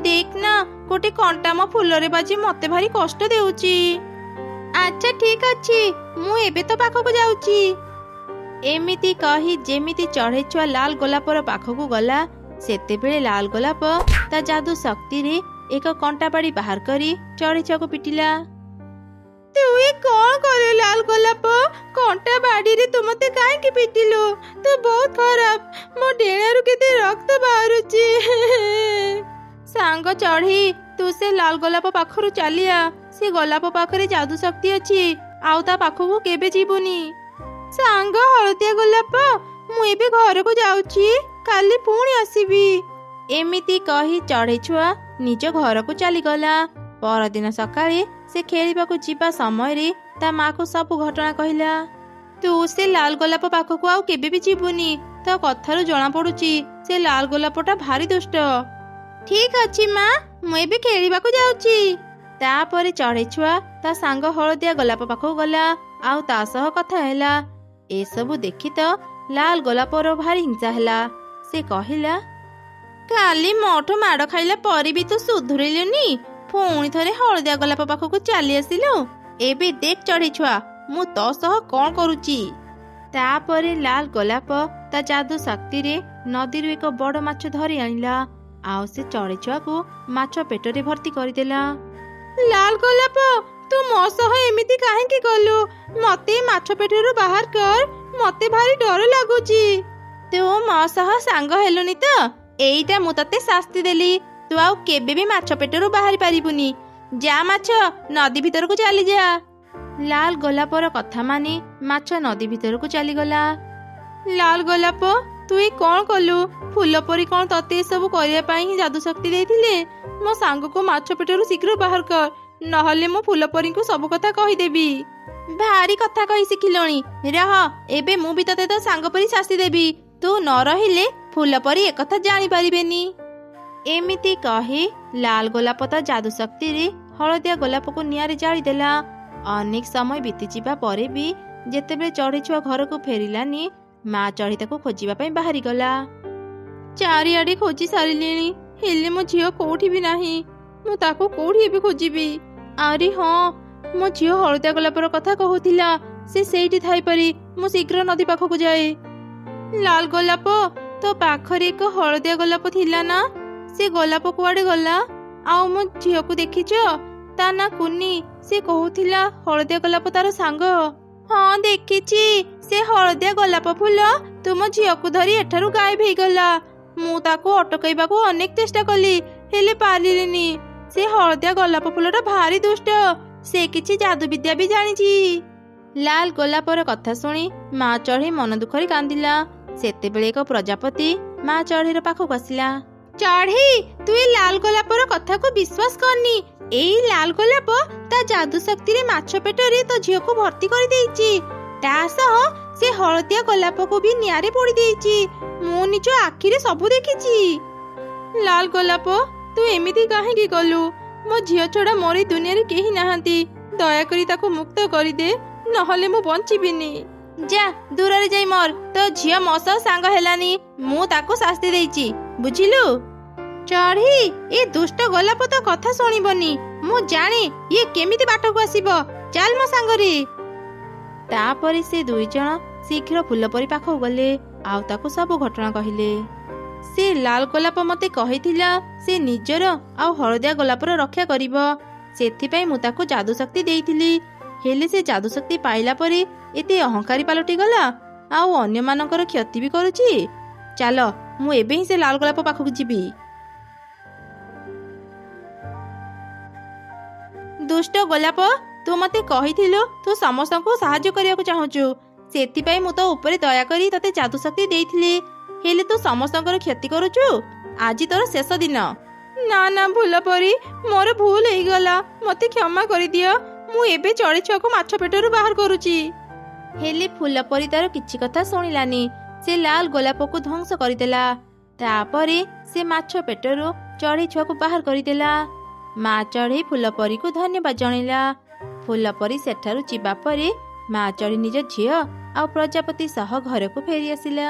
ଦେଖ ନା ଗୋଟେ କଣ୍ଟା ମୋ ଫୁଲରେ ବାଜି ମତେ ଭାରି କଷ୍ଟ ଦେଉଛି। ଆଚ୍ଛା ଠିକ ଅଛି, ମୁଁ ଏବେ ତ ପାଖକୁ ଯାଉଛି। ଏମିତି କହି ଯେମିତି ଚଢେଇ ଛୁଆ ଲାଲ ଗୋଲାପର ପାଖକୁ ଗଲା, ସେତେବେଳେ ଲାଲ ଗୋଲାପ ତା ଯାଦୁ ଶକ୍ତିରେ ଏକ କଣ୍ଟା ବାଡ଼ି ବାହାର କରି ଚଢେଇ ଛୁଆକୁ ପିଟିଲା। ତୁ ଏ କ'ଣ କଲୁ ଲାଲ ଗୋଲାପ? କଣ୍ଟା ବାଡ଼ିରେ ତୁ ମତେ କାହିଁକି ପିଟିଲୁ? ତୁ ବହୁତ ଖରାପ, ମୋ ଡେଣାରୁ କେତେ ରକ୍ତ ବାହାରୁଛି। ସାଙ୍ଗ ଚଢେଇ, ତୁ ସେ ଲାଲ ଗୋଲାପ ପାଖରୁ ଚାଲିଆ। ସେ ଗୋଲାପ ପାଖରେ ଯାଦୁ ଶକ୍ତି ଅଛି, ଆଉ ତା ପାଖକୁ କେବେ ଯିବୁନି। ସାଙ୍ଗ ହଳଦିଆ ଗୋଲାପ, ମୁଁ ଏବେ ଘରକୁ ଯାଉଛି, କାଲି ପୁଣି ଆସିବି। ଏମିତି କହି ଚଢେଇ ଛୁଆ ନିଜ ଘରକୁ ଚାଲିଗଲା। ପରଦିନ ସକାଳେ ସେ ଖେଳିବାକୁ ଯିବା ସମୟରେ ତା ମାକୁ ସବୁ ଘଟଣା କହିଲା। ତୁ ସେ ଲାଲ ଗୋଲାପ ପାଖକୁ ଆଉ କେବେ ବି ଯିବୁନି। ତୋ କଥାରୁ ଜଣା ପଡୁଛି ସେ ଲାଲ ଗୋଲାପଟା ଭାରି ଦୁଷ୍ଟ। ଠିକ ଅଛି ମା, ମୁଁ ଏବେ ଖେଳିବାକୁ ଯାଉଛି। ତାପରେ ଚଢେଇ ଛୁଆ ତା ସାଙ୍ଗ ହଳଦିଆ ଗୋଲାପ ପାଖକୁ ଗଲା, ଆଉ ତା ସହ କଥା ହେଲା। ଏସବୁ ଦେଖି ତ ଲାଲ ଗୋଲାପର ଭାରି ହିଂସା ହେଲା। ସେ କହିଲା, କାଲି ମୋଠୁ ମାଡ଼ ଖାଇଲା ପରେ ବି ତୁ ସୁଧୁରିଲୁନି, ପୁଣି ଥରେ ହଳଦିଆ ଗୋଲାପ ପାଖକୁ ଚାଲି ଆସିଲୁ। ଏବେ ଦେଖ ଚଢେଇ ଛୁଆ, ମୁଁ ତୋ ସହ କ'ଣ କରୁଛି। ତାପରେ ଲାଲ ଗୋଲାପ ତା ଯାଦୁ ଶକ୍ତିରେ ନଦୀରୁ ଏକ ବଡ଼ ମାଛ ଧରି ଆଣିଲା, ଆଉ ସେ ଚଢେଇ ଛୁଆକୁ ମାଛ ପେଟରେ ଭର୍ତ୍ତି କରିଦେଲା। ଲାଲ ଗୋଲାପ, ତୁ ମୋ ସହ ଏମିତି କାହିଁକି କଲୁ? ମତେ ମାଛ ପେଟରୁ ବାହାର କର, ମତେ ଭାରି ଡର ଲାଗୁଛି। ତୁ ମୋ ସହ ସାଙ୍ଗ ହେଲୁନି ତ, ଏଇଟା ମୁଁ ତତେ ଶାସ୍ତି ଦେଲି। ତୁ ଆଉ କେବେ ବି ମାଛ ପେଟରୁ ବାହାରି ପାରିବୁନି। ଯା ମାଛ, ନଦୀ ଭିତରକୁ ଚାଲିଯା। ଲାଲ ଗୋଲାପର କଥା ମାନି ମାଛ ନଦୀ ଭିତରକୁ ଚାଲିଗଲା। ଲାଲ ଗୋଲାପ, ତୁ ଏ କ'ଣ କଲୁ? ଫୁଲ ପରି କ'ଣ ତତେ ଏସବୁ କରିବା ପାଇଁ ହିଁ ଯାଦୁ ଶକ୍ତି ଦେଇଥିଲେ? ମୋ ସାଙ୍ଗକୁ ମାଛ ପେଟରୁ ଶୀଘ୍ର ବାହାର କର, ନହେଲେ ମୁଁ ଫୁଲ ପରୀଙ୍କୁ ସବୁ କଥା କହିଦେବି। ଭାରି କଥା କହି ଶିଖିଲଣି, ରହ ଏବେ ମୁଁ ବି ତତେ ତୋ ସାଙ୍ଗ ପରି ଶାସ୍ତି ଦେବି। ତୁ ନ ରହିଲେ ଫୁଲ ପରି ଏକଥା ଜାଣିପାରିବେନି। ଏମିତି କହି ଲାଲ ଗୋଲାପ ତା ଯାଦୁ ଶକ୍ତିରେ ହଳଦିଆ ଗୋଲାପକୁ ନିଆଁରେ ଜାଳିଦେଲା। ଅନେକ ସମୟ ବିତିଯିବା ପରେ ବି ଯେତେବେଳେ ଚଢେଇ ଛୁଆ ଘରକୁ ଫେରିଲାନି, ମା ଚଢେଇ ତାକୁ ଖୋଜିବା ପାଇଁ ବାହାରିଗଲା। ଚାରିଆଡେ ଖୋଜି ସାରିଲିଣି, ହେଲେ ମୋ ଝିଅ କୋଉଠି ବି ନାହିଁ। ମୁଁ ତାକୁ କୋଉଠି ଏବେ ଖୋଜିବି? ଆରେ ହଁ, ମୋ ଝିଅ ହଳଦିଆ ଗୋଲାପର କଥା କହୁଥିଲା, ସେ ସେଇଠି ଥାଇପାରେ। ମୁଁ ଶୀଘ୍ର ନଦୀ ପାଖକୁ ଯାଏ। ଲାଲ ଗୋଲାପ, ତୋ ପାଖରେ ଏକ ହଳଦିଆ ଗୋଲାପ ଥିଲା ନା? ସେ ଗୋଲାପ କୁଆଡେ ଗଲା? ଆଉ ମୋ ଝିଅକୁ ଦେଖିଛ? ତା ନା କୁନି। ସେ କହୁଥିଲା ହଳଦିଆ ଗୋଲାପ ତାର ସାଙ୍ଗ। ହଁ ଦେଖିଛି, ସେ ହଳଦିଆ ଗୋଲାପ ଫୁଲ ତୁମ ଝିଅକୁ ଧରି ଏଠାରୁ ଗାୟବ ହେଇଗଲା। ମୁଁ ତାକୁ ଅଟକାଇବାକୁ ଅନେକ ଚେଷ୍ଟା କଲି, ହେଲେ ପାରିଲିନି। ସେ ହଳଦିଆ ଗୋଲାପ ଫୁଲଟା ଭାରି ଦୁଷ୍ଟ, ସେ କିଛି ଯାଦୁ ବିଦ୍ୟା ବି ଜାଣିଛି। ଲାଲ ଗୋଲାପର କଥା ଶୁଣି ମା ଚଢେଇ ମନ ଦୁଃଖରେ କାନ୍ଦିଲା। ସେତେବେଳେ ଏକ ପ୍ରଜାପତି ମା ଚଢେଇର ପାଖକୁ ଆସିଲା। ଚଢେଇ, ତୁ ଏ ଲାଲ ଗୋଲାପର କଥାକୁ ବିଶ୍ୱାସ କରନି। ଏଇ ଲାଲ ଗୋଲାପ ତା ଯାଦୁ ଶକ୍ତିରେ ମାଛ ପେଟରେ ତୋ ଝିଅକୁ ଭର୍ତ୍ତି କରିଦେଇଛି। ତା ସହ ସେ ହଳଦିଆ ଗୋଲାପକୁ ବି ନିଆଁରେ ପୋଡ଼ି ଦେଇଛି। ମୁଁ ନିଜ ଆଖିରେ ସବୁ ଦେଖିଛି। ଲାଲ ଗୋଲାପ, ତୁ ଏମିତି କାହିଁକି କଲୁ? ମୋ ଝିଅ ଛଡା ମୋର ଏ ଦୁନିଆରେ କେହି ନାହାନ୍ତି। ଦୟାକରି ତାକୁ ମୁକ୍ତ କରିଦେ, ନହେଲେ ମୁଁ ବଞ୍ଚିବିନି। ଯା ଦୂରରେ ଯାଇ ମର, ତୋ ଝିଅ ମୋ ସହ ସାଙ୍ଗ ହେଲାନି, ମୁଁ ତାକୁ ଶାସ୍ତି ଦେଇଛି, ବୁଝିଲୁ? ଚଢେଇ, ଏ ଦୁଷ୍ଟ ଗୋଲାପ ତ କଥା ଶୁଣିବନି। ମୁଁ ଜାଣେ ଇଏ କେମିତି ବାଟକୁ ଆସିବ। ଚାଲ ମୋ ସାଙ୍ଗରେ। ତାପରେ ସେ ଦୁଇ ଜଣ ଶୀଘ୍ର ଫୁଲ ପରି ପାଖକୁ ଗଲେ, ଆଉ ତାକୁ ସବୁ ଘଟଣା କହିଲେ। ସେ ଲାଲ ଗୋଲାପ ମତେ କହିଥିଲା ସେ ନିଜର ଆଉ ହଳଦିଆ ଗୋଲାପର ରକ୍ଷା କରିବ, ସେଥିପାଇଁ ମୁଁ ତାକୁ ଯାଦୁ ଶକ୍ତି ଦେଇଥିଲି। ହେଲେ ସେ ଯାଦୁ ଶକ୍ତି ପାଇଲା ପରେ ଏତେ ଅହଙ୍କାରୀ ପାଲଟି ଗଲା, ଆଉ ଅନ୍ୟମାନଙ୍କର କ୍ଷତି ବି କରୁଛି। ଚାଲ, ମୁଁ ଏବେ ହିଁ ସେ ଲାଲ ଗୋଲାପ ପାଖକୁ ଯିବି। ଦୁଷ୍ଟ ଗୋଲାପ, ତୁ ମତେ କହିଥିଲୁ ତୁ ସମସ୍ତଙ୍କୁ ସାହାଯ୍ୟ କରିବାକୁ ଚାହୁଁଛୁ, ସେଥିପାଇଁ ମୁଁ ତୋ ଉପରେ ଦୟାକରି ତତେ ଯାଦୁ ଶକ୍ତି ଦେଇଥିଲି। ହେଲେ ତୁ ସମସ୍ତଙ୍କର କ୍ଷତି କରୁଛୁ। ଆଜି ତୋର ଶେଷ ଦିନ। ନା ନା ଭୁଲ ପରି, ମୋର ଭୁଲ ହେଇଗଲା, ମତେ କ୍ଷମା କରିଦିଅ। ମୁଁ ଏବେ ଚଢେଇ ଛୁଆକୁ ମାଛ ପେଟରୁ ବାହାର କରୁଛି। ହେଲେ ଫୁଲ ପରି ତାର କିଛି କଥା ଶୁଣିଲାନି। ସେ ଲାଲ ଗୋଲାପକୁ ଧ୍ୱଂସ କରିଦେଲା। ତାପରେ ସେ ମାଛ ପେଟରୁ ଚଢ଼େଇ ଛୁଆକୁ ବାହାର କରିଦେଲା। ମା ଚଢ଼େଇ ଫୁଲପରୀକୁ ଧନ୍ୟବାଦ ଜଣାଇଲା। ଫୁଲପରୀ ସେଠାରୁ ଯିବା ପରେ ମା ଚଢ଼େଇ ନିଜ ଝିଅ ଆଉ ପ୍ରଜାପତି ସହ ଘରକୁ ଫେରି ଆସିଲା।